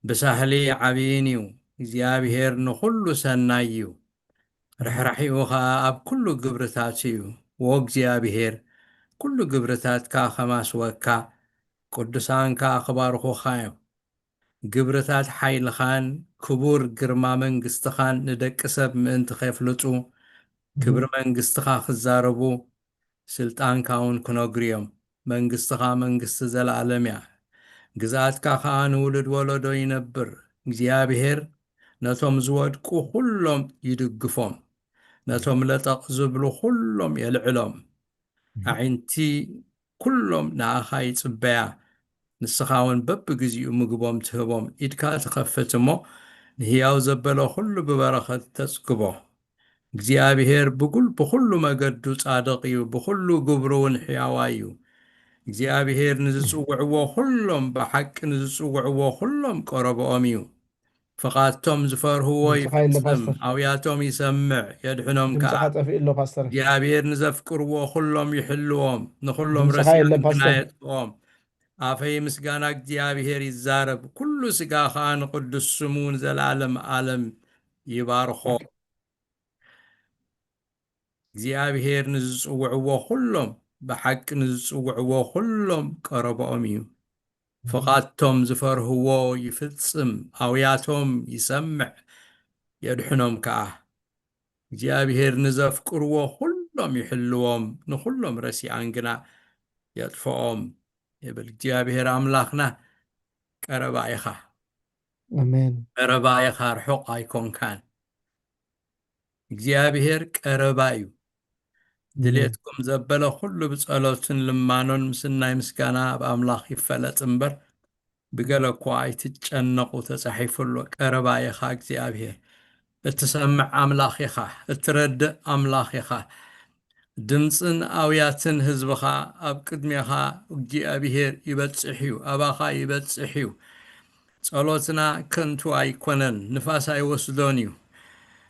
Speaker 1: ብሳህሊ ዓብይን እዩ እግዚአብሔር ንኹሉ ሰናይ እዩ ርሕራሒኡ ኸዓ ኣብ ኩሉ ግብርታት እዩ ወእግዚአብሔር ኩሉ ግብርታትካ ኸማስወካ ቅዱሳንካ ክባርኹኻ እዮም ግብርታት ሓይልኻን ክቡር ግርማ መንግስትኻን ንደቂ ሰብ ምእንቲ ኸፍልጡ ክብሪ መንግስትኻ ክዛረቡ ስልጣንካ እውን ክነግሩ እዮም መንግስትኻ መንግስቲ ዘለዓለም እያ ግዛትካ ከዓ ንውልድ ወለዶ ይነብር እግዚአብሔር ነቶም ዝወድቁ ኩሎም ይድግፎም ነቶም ለጠቕ ዝብሉ ኩሎም የልዕሎም ኣዒንቲ ኩሎም ንኣኻ ይጽበያ ንስኻ እውን በብግዚኡ ምግቦም ትህቦም ኢድካ ትኸፍት እሞ ንህያው ዘበለ ኩሉ ብበረኸት ተጽግቦ እግዚአብሔር ብኩሉ መገዱ ጻድቕ እዩ ብኩሉ ግብሩ እውን ሕያዋ እዩ እግዚአብሔር ንዝጽውዕዎ ኩሎም ብሓቂ ንዝጽውዕዎ ኩሎም ቀረብኦም እዩ ፍቓድቶም ዝፈርህዎ ይፍጽም ኣውያቶም ይሰምዕ የድሕኖም ከዓ እግዚአብሔር ንዘፍቅርዎ ኩሎም ይሕልዎም ንኩሎም ረስያን ግና የጥፍኦም ኣፈይ ምስጋና እግዚአብሔር ይዛረብ ኩሉ ስጋ ከዓ ንቅዱስ ስሙ ንዘለዓለም ዓለም ይባርኾ እግዚአብሔር ንዝጽውዕዎ ኩሎም ብሓቂ ንዝጽውዕዎ ኩሎም ቀረብኦም እዩ ፍቓድቶም ዝፈርህዎ ይፍጽም ኣውያቶም ይሰምዕ የድሕኖም ከዓ እግዚአብሔር ንዘፍቅርዎ ኩሎም ይሕልዎም ንኩሎም ረሲያን ግና የጥፍኦም ይብል እግዚአብሔር ኣምላኽና ቀረባ ኢኻ
Speaker 2: ኣሜን
Speaker 1: ቀረባ ኢኻ ርሑቕ ኣይኮንካን እግዚአብሔር ቀረባ እዩ ድሌትኩም ዘበለ ኩሉ ብጸሎትን ልማኖን ምስናይ ምስጋና በአምላኽ ይፈለጥ እምበር ብገለ እኳ ኣይትጨነቁ ተጻሒፉሎ ቀረባ ኢኻ እግዚአብሔር እትሰምዕ አምላኽ ኢኻ እትረድእ አምላኽ ኢኻ ድምፅን ኣውያትን ህዝብኻ ኣብ ቅድሜኻ እግዚአብሔር ይበጽሕ እዩ ኣባኻ ይበጽሕ እዩ ጸሎትና ከንቱ ኣይኮነን ንፋስ ኣይወስዶን እዩ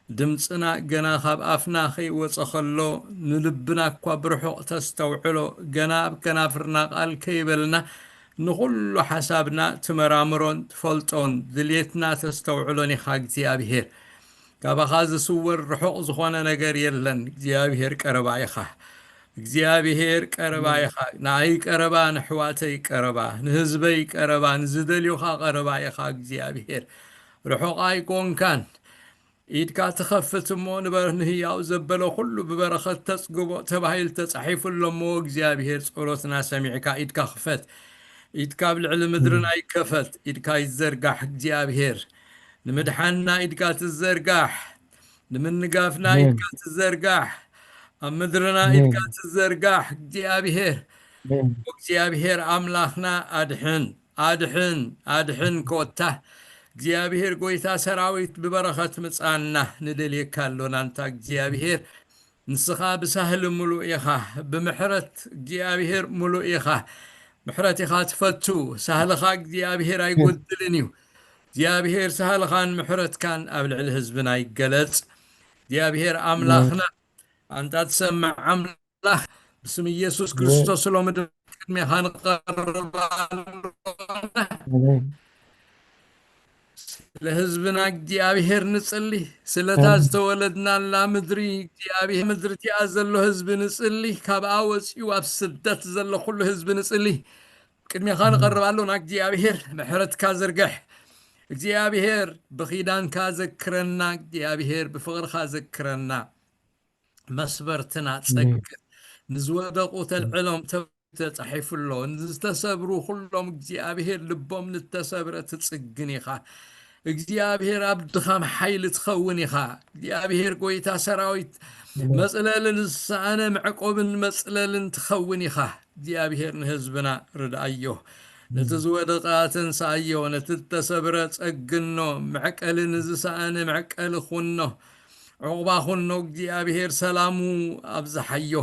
Speaker 1: ድምፅና ገና ካብ ኣፍና ከይወፀኸሎ ንልብና እኳ ብርሑቕ ተስተውዕሎ ገና ኣብ ከናፍርና ቃል ከይበልና ንኩሉ ሓሳብና ትመራምሮን ትፈልጦን ድልየትና ተስተውዕሎን ኢኻ እግዚአብሔር ካባኻ ዝስወር ርሑቕ ዝኾነ ነገር የለን እግዚአብሔር ቀረባ ኢኻ እግዚአብሔር ቀረባ ኢኻ ንኣይ ቀረባ ንሕዋተይ ቀረባ ንህዝበይ ቀረባ ንዝደልዩኻ ቀረባ ኢኻ እግዚአብሔር ርሑቕ ኣይኮንካን ኢድካ ትኸፍት እሞ ንህያው ዘበለ ኩሉ ብበረኸት ተጽግቦ ተባሂል ተጻሒፉሎ እሞ እግዚአብሔር ጸሎትና ሰሚዕካ ኢድካ ክፈት ኢድካ ብልዕሊ ምድርና ይከፈት ኢድካ ይዘርጋሕ እግዚአብሔር ንምድሓንና ኢድካ ትዘርጋሕ ንምንጋፍና ኢድካ ትዘርጋሕ ኣብ ምድርና ኢድካ ትዘርጋሕ እግዚአብሔር አምላኽና ኣድሕን ኮታ እግዚአብሔር ጎይታ ሰራዊት ብበረኸት ምጻና ንደልየካ ኣሎና እንታ እግዚአብሔር ንስኻ ብሳህሊ ሙሉእ ኢኻ ብምሕረት እግዚአብሔር ሙሉእ ኢኻ ምሕረት ኢኻ ትፈቱ ሳህልኻ እግዚአብሔር ኣይጎድልን እዩ እግዚአብሔር ሳህልኻን ምሕረትካን ኣብ ልዕሊ ህዝብና ይገለጽ እግዚአብሔር አምላኽና አንታ ትሰምዕ አምላኽ ብስም ኢየሱስ ክርስቶስ ሎም ቅድሜኻ ንቐርብ ለህዝብና እግዚአብሔር ንጽሊ ስለታ ዝተወለድናላ ምድሪ እግዚአብሔር ምድሪ እቲኣ ዘሎ ህዝቢ ንጽሊ ካብኣ ወፂኡ ኣብ ስደት ዘሎ ኩሉ ህዝቢ ንጽሊ ቅድሜኻ ንቐርብ ኣሎና እግዚአብሔር ምሕረትካ ዝርግሕ እግዚአብሔር ብኺዳንካ ዘክረና እግዚአብሔር ብፍቕርኻ ዘክረና መስበርትና ጸግር ንዝወደቁ ተልዕሎም ተጻሒፉሎ ንዝተሰብሩ ኩሎም እግዚአብሔር ልቦም ንተሰብረ ትጽግን ኢኻ እግዚአብሔር ኣብ ድኻም ሓይሊ ትኸውን ኢኻ እግዚአብሔር ጎይታ ሰራዊት መጽለልን ዝሰኣነ ምዕቆብን መጽለልን ትኸውን ኢኻ እግዚአብሔር ንህዝብና ርድኣዮ ነቲ ዝወደቐ ትንሳእዮ ነቲ ተሰብረ ጸግኖ ምዕቀልን ዝሰኣነ ምዕቀል ኹኖ ዕቑባ ኹኖ እግዚአብሔር ሰላሙ ኣብዝሓዮ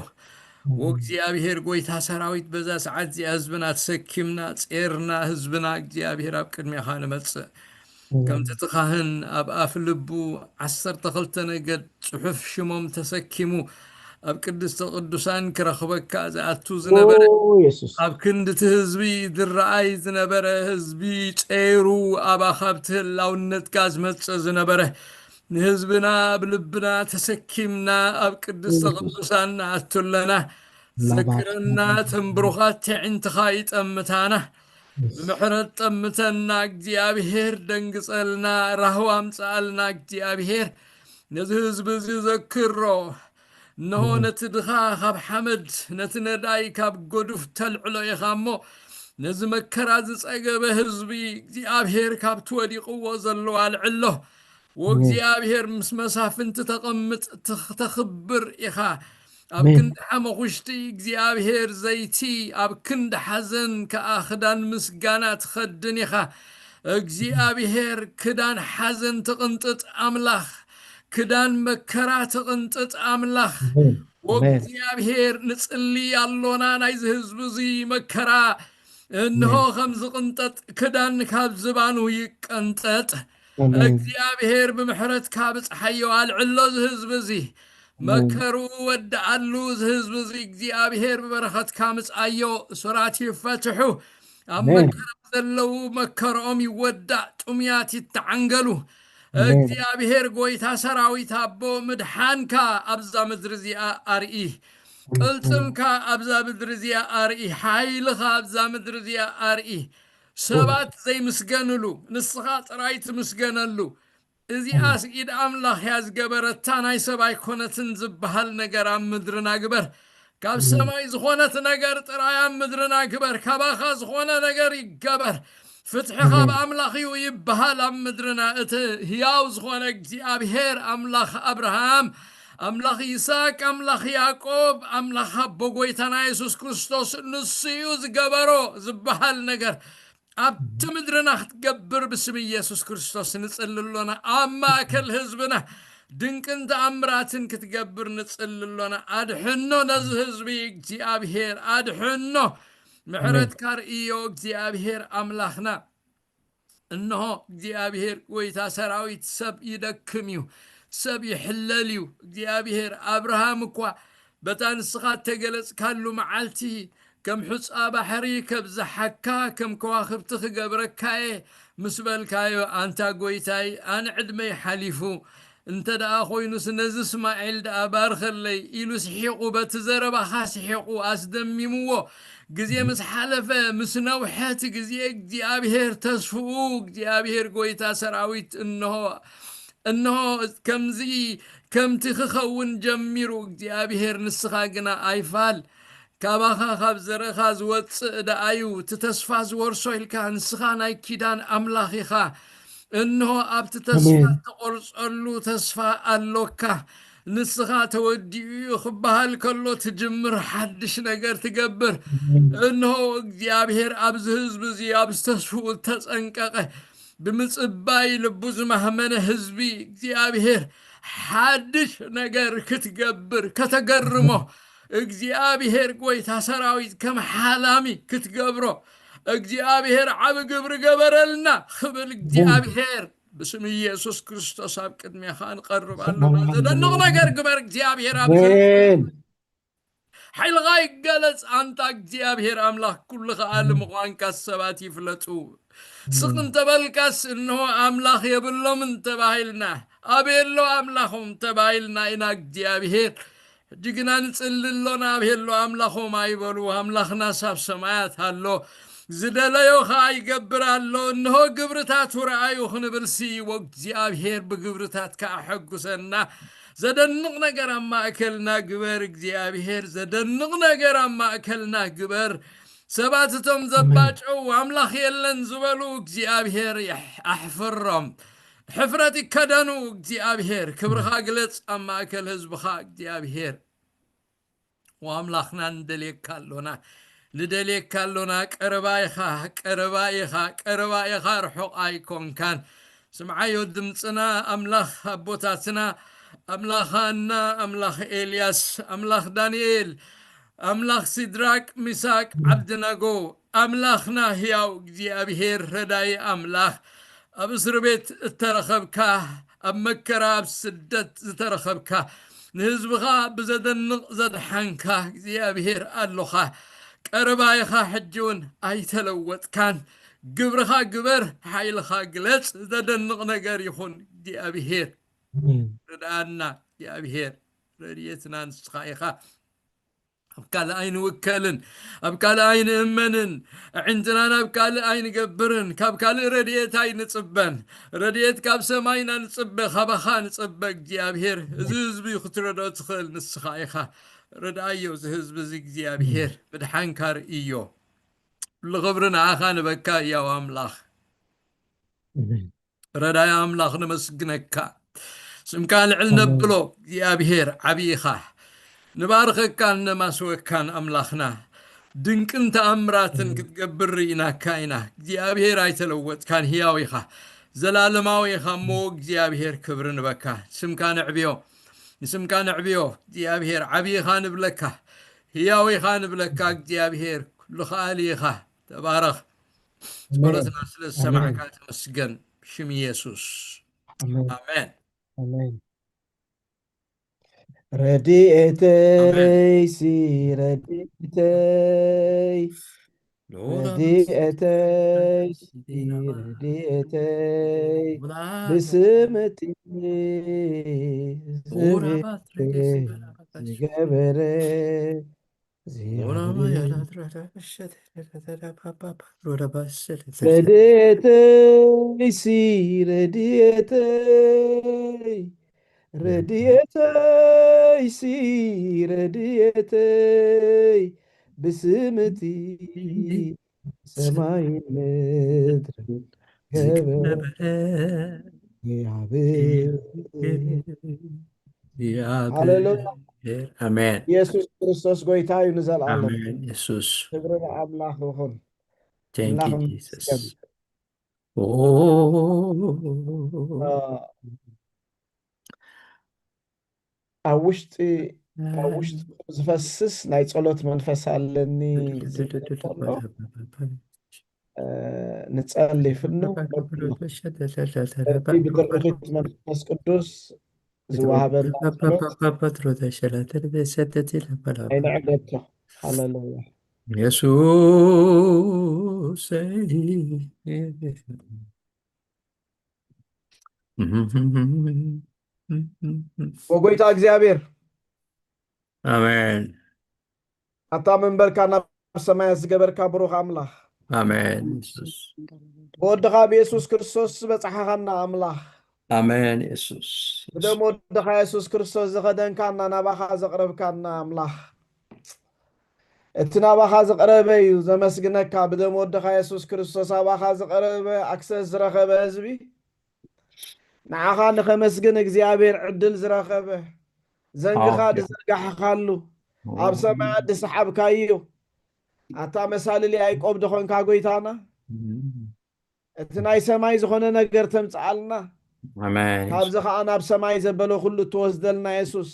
Speaker 1: ወእግዚአብሔር ጎይታ ሰራዊት በዛ ሰዓት እዚኣ ህዝብና ተሰኪምና ጼርና ህዝብና እግዚአብሔር ኣብ ቅድሜኻ ንመጽእ ከምቲ ትኻህን ኣብ ኣፍ ልቡ 12 ነገድ ጽሑፍ ሽሞም ተሰኪሙ ኣብ ቅድስተ ቅዱሳን ክረኽበካ ዝኣቱ ዝነበረ ኣብ ክንድቲ ህዝቢ ዝረኣይ ዝነበረ ህዝቢ ጼሩ ኣባኻ ብትህላውነትካ ዝመጽእ ዝነበረ ንህዝብና ብልብና ተሰኪምና ኣብ ቅድስተ ቅዱሳን ኣቱለና ዘክረና ተንብሩኻት ትዕንትኻ ይጠምታና ብምሕረት ጠምተና እግዚአብሔር ደንግጸልና ራህዋ ኣምጻኣልና እግዚአብሔር ነዚ ህዝቢ እዚ ዘክሮ እነሆ ነቲ ድኻ ካብ ሓመድ ነቲ ነዳይ ካብ ጎዱፍ ተልዕሎ ኢኻ እሞ ነዚ መከራ ዝጸገበ ህዝቢ እግዚአብሔር ካብቲ ወዲቕዎ ዘሎ ኣልዕሎ ወእግዚአብሔር ምስ መሳፍንቲ ተቐምጥ ተኽብር ኢኻ ኣብ ክንዲ ሓመኹሽቲ እግዚአብሔር ዘይቲ ኣብ ክንዲ ሓዘን ከኣ ክዳን ምስጋና ትኸድን ኢኻ እግዚአብሔር ክዳን ሓዘን ትቕንጥጥ ኣምላኽ ክዳን መከራ ትቕንጥጥ ኣምላኽ ወእግዚአብሔር ንጽሊ ኣሎና ናይዚ ህዝቢ እዚ መከራ እንሆ ከም ዝቕንጠጥ ክዳን ካብ ዝባኑ ይቀንጠጥ እግዚአብሔር ብምሕረትካ ብጽሓዮ ኣልዕሎ ዝህዝቢ እዚ መከሩ ወድዓሉ ዝህዝቢ እዚ እግዚአብሔር ብበረኸትካ ምጽኣዮ ሱራት ይፈትሑ ኣብ መከራ ዘለው መከሮኦም ይወዳእ ጡምያት ይተዓንገሉ እግዚአብሔር ጎይታ ሰራዊት ኣቦ ምድሓንካ ኣብዛ ምድሪ እዚኣ ኣርኢ ቅልጽምካ ኣብዛ ምድሪ እዚኣ ኣርኢ ሓይልኻ ኣብዛ ምድሪ እዚኣ ኣርኢ ሰባት ዘይምስገንሉ ንስኻ ጥራይ ትምስገነሉ እዚኣስ ኢድ ኣምላኽ እያ ዝገበረታ ናይ ሰብ ኣይኮነትን ዝበሃል ነገር ኣብ ምድርና ግበር ካብ ሰማይ ዝኾነት ነገር ጥራይ ኣብ ምድርና ግበር ካባኻ ዝኾነ ነገር ይገበር فتحኻ ብኣምላኽ እዩ ይበሃል ኣብ ምድርና እቲ ህያው ዝኾነ እግዚኣብሔር ኣምላኽ ኣብርሃም ኣምላኽ ይስሐቅ ኣምላኽ ያዕቆብ ኣምላኽ ኣቦ ጎይታና ኢየሱስ ክርስቶስ ንሱ እዩ ዝገበሮ ዝበሃል ነገር ኣብቲ ምድርና ክትገብር ብስም ኢየሱስ ክርስቶስ ንጽልሎና ኣብ ማእከል ህዝብና ድንቅን ተኣምራትን ክትገብር ንጽልሎና ኣድሕኖ ነዚ ህዝቢ እግዚኣብሔር ኣድሕኖ ምሕረት ካርእዮ እግዚኣብሔር ኣምላኽና እነሆ እግዚኣብሔር ጎይታ ሰራዊት ሰብ ይደክም እዩ ሰብ ይሕለል እዩ እግዚኣብሔር ኣብርሃም እኳ በታ ንስኻ ተገለጽካሉ መዓልቲ ከም ሑፃ ባሕሪ ከብዝሓካ ከም ከዋኽብቲ ክገብረካየ ምስ በልካዮ ኣንታ ጎይታይ ኣነ ዕድመይ ሓሊፉ እንተ ደኣ ኾይኑስ ነዚ እስማኤል ደኣ ባርኸለይ ኢሉ ስሒቑ በቲ ዘረባኻ ስሒቑ ኣስደሚምዎ ጊዜ ምስ ሓለፈ ምስ ነውሐት ጊዜ እግዚኣብሔር ተስፍኡ እግዚኣብሔር ጎይታ ሰራዊት እነሆ ከምዚ ከምቲ ክኸውን ጀሚሩ እግዚኣብሔር ንስኻ ግና ኣይፋል ካባኻ ካብ ዘረኻ ዝወፅእ ደኣዩ እቲ ተስፋ ዝወርሶ ኢልካ ንስኻ ናይ ኪዳን ኣምላኽ ኢኻ እነሆ ኣብቲ ተስፋ ተቆርጸሉ ተስፋ ኣሎካ ንስኻ ተወዲኡ ክበሃል ከሎ ትጅምር ሓድሽ ነገር ትገብር እነሆ እግዚኣብሔር ኣብዚ ህዝቢ እዚ ኣብ ተስፍኡ ተጸንቀቐ ብምጽባይ ልቡ ዝማህመነ ህዝቢ እግዚአብሔር ሓድሽ ነገር ክትገብር ከተገርሞ እግዚአብሔር ጎይታ ሰራዊት ከም ሓላሚ ክትገብሮ እግዚአብሔር ዓብ ግብሪ ገበረልና ክብል እግዚአብሔር بسم ኢየሱስ ክርስቶስ ኣብ ቅድሜኻ ንቀርብ ኣለና ዘደንቕ ነገር ግበር እግዚአብሔር ኣብ ሓይልኻ ይገለጽ ኣንታ እግዚአብሔር ኣምላኽ ኩሉ ኸኣል ምዃንካ ሰባት ይፍለጡ ስቕን ተበልካስ እንሆ ኣምላኽ የብሎም እንተባሂልና ኣቤሎ ኣምላኾም ተባሂልና ኢና እግዚአብሔር ጅግና ንጽልሎና ኣቤሎ ኣምላኾም ኣይበሉ ኣምላኽና ሳብ ሰማያት ኣሎ ዝደለዮ ይገብር ኣሎ እንሆ ግብርታት ወራአዩ ክንብልሲ ወእግዚአብሔር ብግብርታት ካሐጉሰና ዘደንቕ ነገር ኣብ ማእከልና ግበር እግዚአብሔር ዘደንቕ ነገር ኣብ ማእከልና ግበር ሰባትቶም ዘባጨው ኣምላኽ የለን ዝበሉ እግዚአብሔር ኣሕፍሮም ሕፍረት ይከደኑ እግዚአብሔር ክብርኻ ግለጽ ኣብ ማእከል ህዝብኻ እግዚአብሔር ወኣምላኽና እንደልየካ ኣሎና ندليك كالونا قربايخا رحق ايكونكان سمعيو دمتنا املاخ ابوتاتنا املاخنا املاخ إلياس املاخ دانييل املاخ سيدراك ميساك عبدناغو املاخنا هياو እግዚአብሔር رداي املاخ ابسر بيت الترخبكا اب مكرا بسدت الترخبكا نهزبخا بزدنق زدحنكا እግዚአብሔር اللوخا قربايخا حجون اي تلوت كان قبرخا قبر حيلخا قلت زدنق نقر يخون دي أبيهير ردانا دي أبيهير رديتنا نسخايخا أبكال أين وكالن أبكال أين إمنن عندنا أبكال أين قبرن كابكال رديت أين نصبن رديت كاب سماينا نصب خبخا نصبك دي أبيهير زوز بيخطر دخل نسخايخا ردايو زهز بزيك እግዚአብሔር بدحانكار إيو لغبرنا آخان بكا يا أملاخ رداي أملاخ نمسقنكا سمكان علنا بلو እግዚአብሔር عبيخا نبارخك كان نماسوك كان أملاخنا دنك انت أمراتن كتقبرينا كاينا እግዚአብሔር አይተለወጥ كان هياويخا زلالماويخا مو እግዚአብሔር كبرن بكا سمكان عبيو نسم كان عبيو እግዚአብሔር عبي خان بلكا هياوي خان بلكا እግዚአብሔር كل خالي خا تبارك سبرتنا سلس سمع كانت مسجن بشم يسوس آمين
Speaker 2: آمين رديئتي سي رديئتي رديئتي سي رديئتي بسمتي زغبري رديئتي سي رديئتي رديئتي سي رديئتي بسمتي ሰማይ ምድር ገበረ ሃሌሉያ
Speaker 1: አሜን
Speaker 2: ኢየሱስ ክርስቶስ ጎይታ እዩ ንዘለዓለም
Speaker 1: አሜን ኢየሱስ
Speaker 2: ክብሪ ንኣምላኽ ይኹን
Speaker 1: Thank
Speaker 2: ኣምላኽ
Speaker 1: you
Speaker 2: ይመስገን
Speaker 1: Jesus
Speaker 2: ኣብ ውሽጢ ዝፈስስ ናይ ጸሎት መንፈስ ኣለኒ ዝብሎ ንጸልይ ፍንው ብድርኺት መንፈስ ቅዱስ ዝወሃበና ጸሎት ኣይንዕገቶ ሃሌሉያ
Speaker 1: ኢየሱስ
Speaker 2: ወጎይታ እግዚአብሔር
Speaker 1: አሜን
Speaker 2: ኣታ መንበርካ ናብ ሰማይ ዝገበርካ ብሩኽ ኣምላኽ
Speaker 1: አሜን ኢየሱስ
Speaker 2: ብወድኻ ብኢየሱስ ክርስቶስ በፅሓኻና ኣምላኽ
Speaker 1: አሜን ኢየሱስ
Speaker 2: ብደም ወድኻ ኢየሱስ ክርስቶስ ዝኸደንካና ናባኻ ዘቕረብካና ኣምላኽ እቲ ናባኻ ዝቐረበ እዩ ዘመስግነካ ብደም ወድኻ ኢየሱስ ክርስቶስ ኣባኻ ዝቐረበ ኣክሰስ ዝረኸበ ህዝቢ ንዓኻ ንኸመስግን እግዚኣብሔር ዕድል ዝረኸበ ዘንግኻ ድዘርጋሕኻሉ ኣብ ሰማይ ድሰሓብካዮ ኣታ መሳልሊ ኣይቆብ ድኾንካ ጎይታና እቲ ናይ ሰማይ ዝኾነ ነገር ተምፅኣልና
Speaker 1: አሜን
Speaker 2: ካብዚ ከዓ ናብ ሰማይ ዘበለ ኩሉ ትወስደልና ኢየሱስ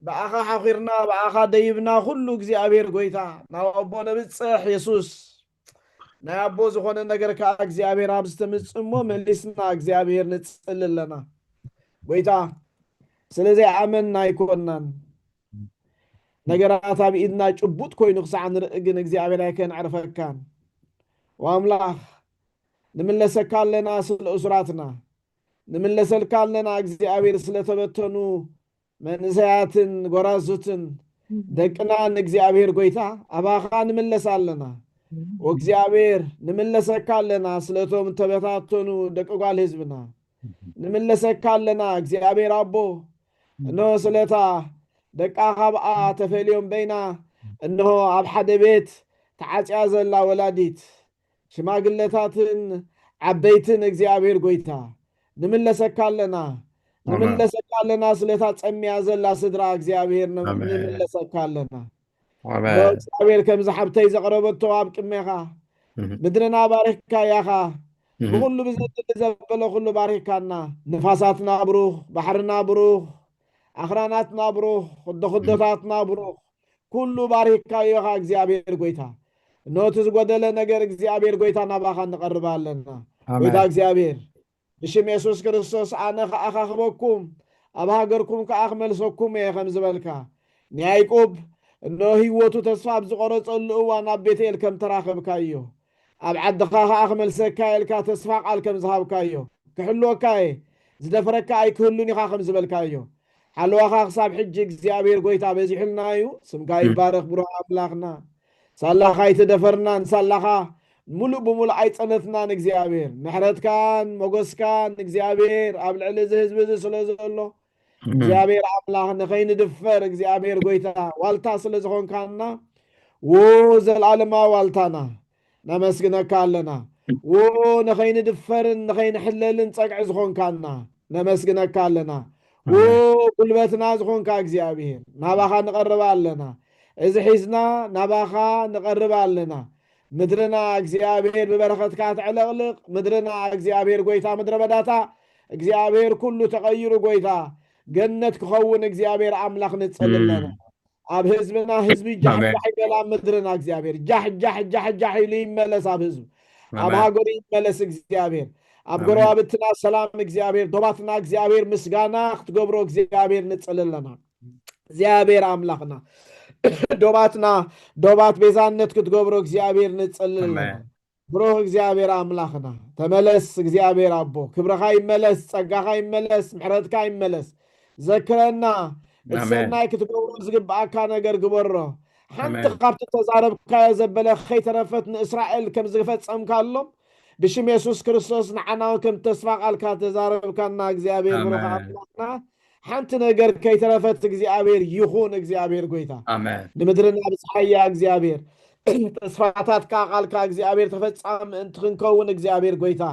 Speaker 2: ብኣኻ ሓኺርና ብኣኻ ደይብና ኩሉ እግዚኣብሔር ጎይታ ናብ ኣቦ ነብፅሕ ኢየሱስ ናይ ኣቦ ዝኾነ ነገር ከዓ እግዚኣብሔር ኣብ ዝተምፅሞ መሊስና እግዚኣብሔር ንፅል ኣለና ጎይታ ስለዘይኣመንና ኣይኮናን ነገራት ኣብ ኢድና ጭቡጥ ኮይኑ ክሳዕ ንርኢ ግን እግዚኣብሔር ኣይከንዕርፈካን ወኣምላኽ ንምለሰካ ኣለና ስለ እሱራትና ንምለሰልካ ኣለና እግዚኣብሔር ስለተበተኑ መንእሰያትን ጎራዙትን ደቅና ንእግዚኣብሔር ጎይታ ኣባኻ ንምለስ ኣለና ወእግዚኣብሔር ንምለሰካ ኣለና ስለቶም ተበታተኑ ደቂ ጓል ህዝብና ንምለሰካ ኣለና እግዚኣብሔር ኣቦ እነሆ ስለታ ደቃኻ ብኣ ተፈልዮም በይና እነሆ ኣብ ሓደ ቤት ተዓፅያ ዘላ ወላዲት ሽማግለታትን ዓበይትን እግዚአብሔር ጎይታ ንምለሰካ ኣለና ስለታ ጸሚያ ዘላ ስድራ እግዚአብሔር ንምለሰካ ኣለና እግዚአብሔር ከም ዝሓብተይ ዘቕረበቶ ኣብ ቅድሜኻ ምድርና ባሪኽካ ያኻ ብኩሉ ብዘድሊ ዘበለ ኩሉ ባሪኽካና ንፋሳትና ብሩኽ ባሕርና ብሩኽ ኣኽራናትና ብሩኽ ክደታትና ብሩኽ ኩሉ ባሪኽካ ያኻ እግዚአብሔር ጎይታ ኖት ዝጎደለ ነገር እግዚአብሔር ጎይታ ናባኻ ንቀርባ ኣለና ጎይታ እግዚአብሔር ብሽም ኢየሱስ ክርስቶስ ኣነ ከኣኻ ክበኩም ኣብ ሃገርኩም ከኣ ክመልሰኩም እየ ከም ዝበልካ ንያዕቆብ እነሆ ህይወቱ ተስፋ ብዝቆረፀሉ እዋን ኣብ ቤቴል ከም ተራኸብካዮ ኣብ ዓድኻ ከኣ ክመልሰካ ኢልካ ተስፋ ቃል ከም ዝሃብካዮ ክሕልወካ ዝደፈረካ ኣይክህሉን ኢኻ ከም ዝበልካዮ ሓልዋኻ ክሳብ ሕጂ እግዚአብሔር ጎይታ በዚሕልና እዩ ስምካ ይባረኽ ብሩኽ ኣምላኽና ሳላኻ ይትደፈርናን ሳላኻ ሙሉእ ብሙሉእ ኣይፀነትናን እግዚአብሔር ምሕረትካን ሞገስካን እግዚአብሔር ኣብ ልዕሊ እዚ ህዝቢ እዚ ስለ ዘሎ እግዚአብሔር ኣምላኽ ንኸይንድፈር እግዚአብሔር ጎይታ ዋልታ ስለ ዝኾንካና ዘለዓለማዊ ዋልታና ነመስግነካ ኣለና ንኸይንድፈርን ንኸይንሕለልን ፀግዒ ዝኾንካና ነመስግነካ ኣለና ጉልበትና ዝኾንካ እግዚአብሔር ናባኻ ንቐርባ ኣለና እዚ ሒዝና ናባኻ ንቐርባ ኣለና ምድርና እግዚአብሔር ብበረኸትካ ትዕለቕልቕ ምድርና እግዚአብሔር ጎይታ ምድረ በዳታ እግዚአብሔር ኩሉ ተቐይሩ ጎይታ ገነት ክኸውን እግዚአብሔር ኣምላኽ ንጸልለና ኣብ ህዝብና ህዝቢ ጃሕጃሕ ይበላ ምድርና እግዚአብሔር ጃሕ ኢሉ ይመለስ ኣብ ህዝብ ኣብ ሃገሩ ይመለስ እግዚአብሔር ኣብ ጎረባብትና ሰላም እግዚአብሔር ዶባትና እግዚአብሔር ምስጋና ክትገብሮ እግዚአብሔር ንጸልለና እግዚአብሔር ኣምላኽና ዶባት ቤዛነት ክትገብሮ እግዚአብሔር ንጸልለና ብሩኽ እግዚአብሔር ኣምላኽና ተመለስ እግዚአብሔር ኣቦ ክብረኻ ይመለስ ጸጋኻ ይመለስ ምሕረትካ ይመለስ ዘክረና እሰናይ ክትገብሮ ዝግብኣካ ነገር ግበሮ ሓንቲ ካብቲ ተዛረብካዮ ዘበለ ከይተረፈት ንእስራኤል ከም ዝፈጸምካሎም ብሽም ኢየሱስ ክርስቶስ ንዓና ከም ተስፋ ቃልካ ተዛረብካና እግዚአብሔር ብሩኽ ኣምላኽና ሓንቲ ነገር ከይተረፈት እግዚአብሔር ይኹን እግዚአብሔር ጎይታ ንምድርና ብፀሓያ እግዚአብሔር ተስፋታትካ ቃልካ እግዚአብሔር ተፈጻሚ እንትክንከውን እግዚአብሔር ጎይታ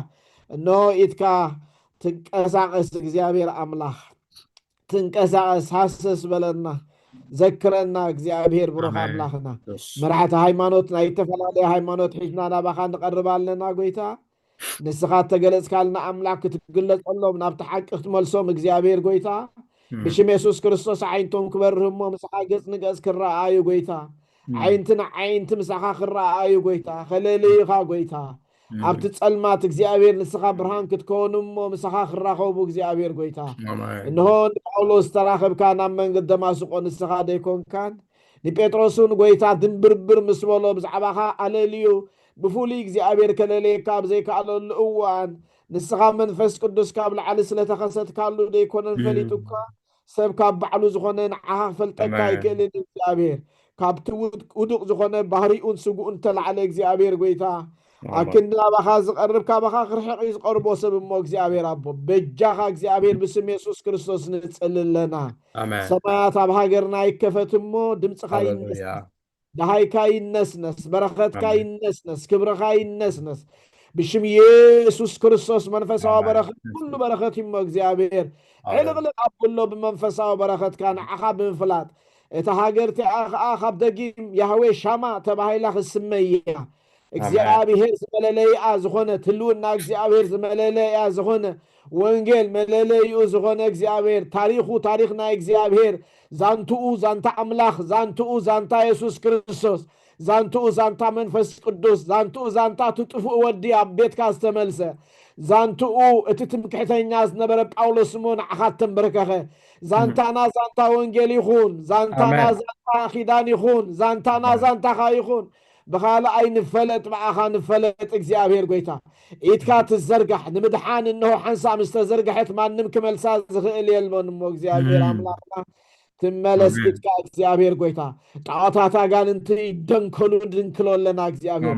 Speaker 2: እነሆ ኢትካ ትንቀሳቀስ እግዚአብሔር አምላኽ ትንቀሳቀስ ሃሰስ በለና ዘክረና እግዚአብሔር ብሩኽ አምላኽና መራሕቲ ሃይማኖት ናይ ተፈላለየ ሃይማኖት ሒዝና ናባኻ ንቐርባለና ጎይታ ንስኻ ተገለጽካልና አምላክ ክትግለጸሎም ናብቲ ሓቂ ክትመልሶም እግዚአብሔር ጎይታ ብሽም ኢየሱስ ክርስቶስ ዓይንቶም ክበርህሞ ምስኻ ገጽ ንገጽ ክረአዩ ጎይታ ዓይንትን ዓይንቲ ምስኻ ክረአዩ ጎይታ ከለልይኻ ጎይታ ኣብቲ ጸልማት እግዚአብሔር ንስኻ ብርሃን ክትከውንሞ ምስኻ ክራኸቡ እግዚአብሔር ጎይታ እንሆ ጳውሎስ ተራኸብካ ናብ መንገዲ ደማስቆ ንስኻ ደይኮንካን ንጴጥሮስን ጎይታ ድንብርብር ምስ በሎ ብዛዕባኻ ኣለልዩ ብፍሉይ እግዚአብሔር ከለልየካ ብዘይከኣለሉ እዋን ንስኻ መንፈስ ቅዱስ ካብ ላዕሊ ስለተኸሰትካሉ ደይኮነን ፈሊጡካ ሰብ ካብ ባዕሉ ዝኾነ ንዓኻ ክፈልጠካ ይክእልን እግዚአብሔር ካብቲ ውዱቕ ዝኾነ ባህሪኡን ስጉኡን ተላዕለ እግዚአብሔር ጎይታ አክንድ ናባኻ ዝቐርብ ካባኻ ክርሕቕ ዝቐርቦ ሰብ እሞ እግዚአብሔር ኣቦ በጃኻ እግዚአብሔር ብስም ኢየሱስ ክርስቶስ ንጽልለና ሰማያት ኣብ ሃገርና ይከፈት እሞ ድምፅኻ ይነስ ደሃይካ ይነስነስ በረኸትካ ይነስነስ ክብርኻ ይነስነስ ብሽም ኢየሱስ ክርስቶስ መንፈሳዊ በረኸት ኩሉ በረኸት እሞ እግዚአብሔር ዕልቕልቕ ኣብሎ ብመንፈሳዊ በረኸትካ ንዓኻ ብምፍላጥ እታ ሃገርቲ ካብ ደጊም ያህዌ ሻማ ተባሂላ ክስመያ እግዚአብሔር ዝመለለይኣ ዝኾነ ትልውና እግዚአብሔር ዝመለለይኣ ዝኾነ ወንጌል መለለይኡ ዝኾነ እግዚአብሔር ታሪኹ ታሪኽ ናይ እግዚአብሔር ዛንትኡ ዛንታ አምላኽ ዛንትኡ ዛንታ ኢየሱስ ክርስቶስ ዛንትኡ ዛንታ መንፈስ ቅዱስ ዛንትኡ ዛንታ ትጥፉእ ወዲ ኣብ ቤትካ ዝተመልሰ ዛንትኡ እቲ ትምክሕተኛ ዝነበረ ጳውሎስ ሞ ንዓኻ ተንበርከኸ ዛንታና ዛንታ ወንጌል ይኹን ዛንታና ዛንታ ኺዳን ይኹን ዛንታና ዛንታኻ ይኹን بخاله أي نفلت معها نفلت እግዚአብሔር ጎይታ ኢትካ ትዘርጋሕ ንምድሓን እንሆ ሓንሳ ምስተዘርጋሕት ማንም ክመልሳ ዝኽእል የልሞን እሞ እግዚአብሔር አምላክና ትመለስ ኢትካ እግዚአብሔር ጎይታ ጣዖታት አጋንንት ይደንከሉ ድንክሎለና እግዚአብሔር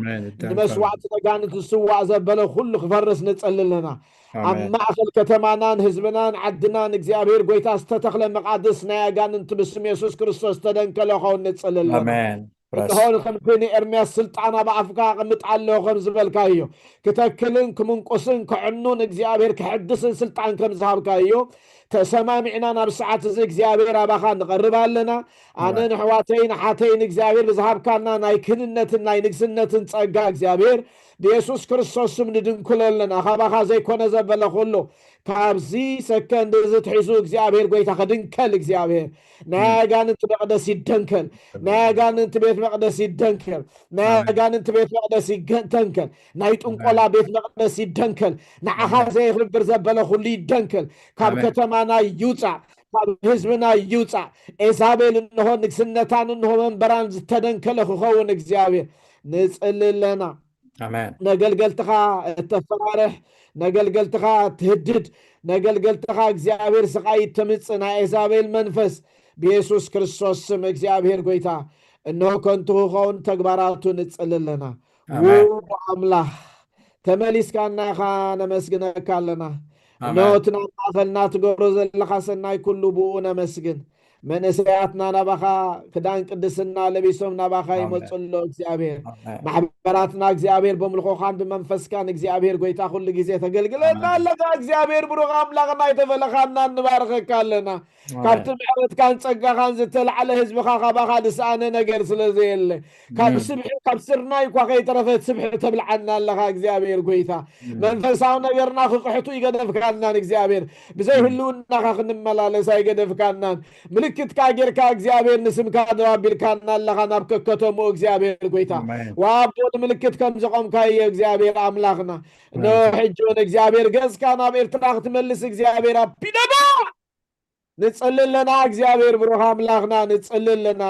Speaker 2: ንመስዋዕት አጋንንት ስዋዕ ዘበለ ሁሉ ክፈርስ ንጸልለና ኣብ ማእኸል ከተማናን ህዝብናን ዓድናን እግዚአብሔር ጎይታ ዝተተኽለ መቃድስ ናይ አጋንንት ብስም ኢየሱስ ክርስቶስ ተደንከለ ኸውን ንጸልለና አሜን هون خم كوني إرميا السلطانة بأفكا قمت على خم زبل كايو كتكلن كمنقصن كعنون إجزابير كحدثن سلطان كم زهاب كايو تسمع معنا بساعات زي إجزابير أبخان نقربها لنا أنا نحواتين حاتين إجزابير بزهاب كنا نايكننة ناينكسنة تسقى إجزابير بيسوس كريستوس من دين كل لنا خبخا زي كنا زبل خلو كابزي سكن دزت حيسو إجزابير قويتا خدن كل إجزابير ناقان انت بقدس يدنكل ناقان انت بيت مقدس يدنكل ناقان انت بيت مقدس يدنكل نايت انقلا بيت مقدس يدنكل نعها زي خبر زبلا خلي يدنكل كاب كتمانا يوطع كاب حزبنا يوطع إسابيل انه نكسنتان انه منبران تدنكل خون إجزابير نسأل لنا آمين نقلقلتخا التفارح نقلقلتخا تهدد نقلقلتخا إجزابير سقاي تمصنا إسابيل منفس بيسوس كريستوس سم እግዚአብሔር ጎይታ እነሆ ከንቱ ሆን ተግባራቱ ንጽልለና ወአምላህ ተመሊስካና ኻነ መስግነካለና እነሆ ትናንታፈልና ትገብሮ ዘለኻ ሰናይ ኩሉ ብኡነ መስግን መንእሰያትና ናባኻ ክዳን ቅድስና ለቢሶም ናባኻ ይመጽሎ እግዚአብሔር ማሕበራትና እግዚአብሔር በምልኾኻን ብመንፈስካን እግዚአብሔር ጎይታ ሁሉ ጊዜ ተገልግለና ለካ እግዚአብሔር ብሩኽ አምላኽና ይተፈለኻና እንባርከካለና ካብቲ ምሕረት ካን ጸጋኻን ዝተልዓለ ህዝብኻ ካባኻ ድስኣነ ነገር ስለዘየለ ካብ ስብሒ ካብ ስርናይ ኳ ከይተረፈት ስብሒ ተብልዓና ኣለኻ እግዚአብሔር ጎይታ መንፈሳዊ ነገርና ክቕሕቱ ይገደፍካናን እግዚአብሔር ብዘይ ህልውናኻ ክንመላለስ ኣይገደፍካናን ምልክት ካጌርካ እግዚአብሔር ንስምካ ደዋቢልካና ኣለኻ ናብ ከከተሙ እግዚአብሔር ጎይታ ወአቦት ምልክት ከም ዘቆምካየ እግዚአብሔር አምላኽና ነው ሕጆን እግዚአብሔር ገዝካ ናብ ኤርትራ ክትመልስ እግዚአብሔር አቢደባ نتصلل لنا እግዚአብሔር ብሩኽ አምላኽና نتصلل لنا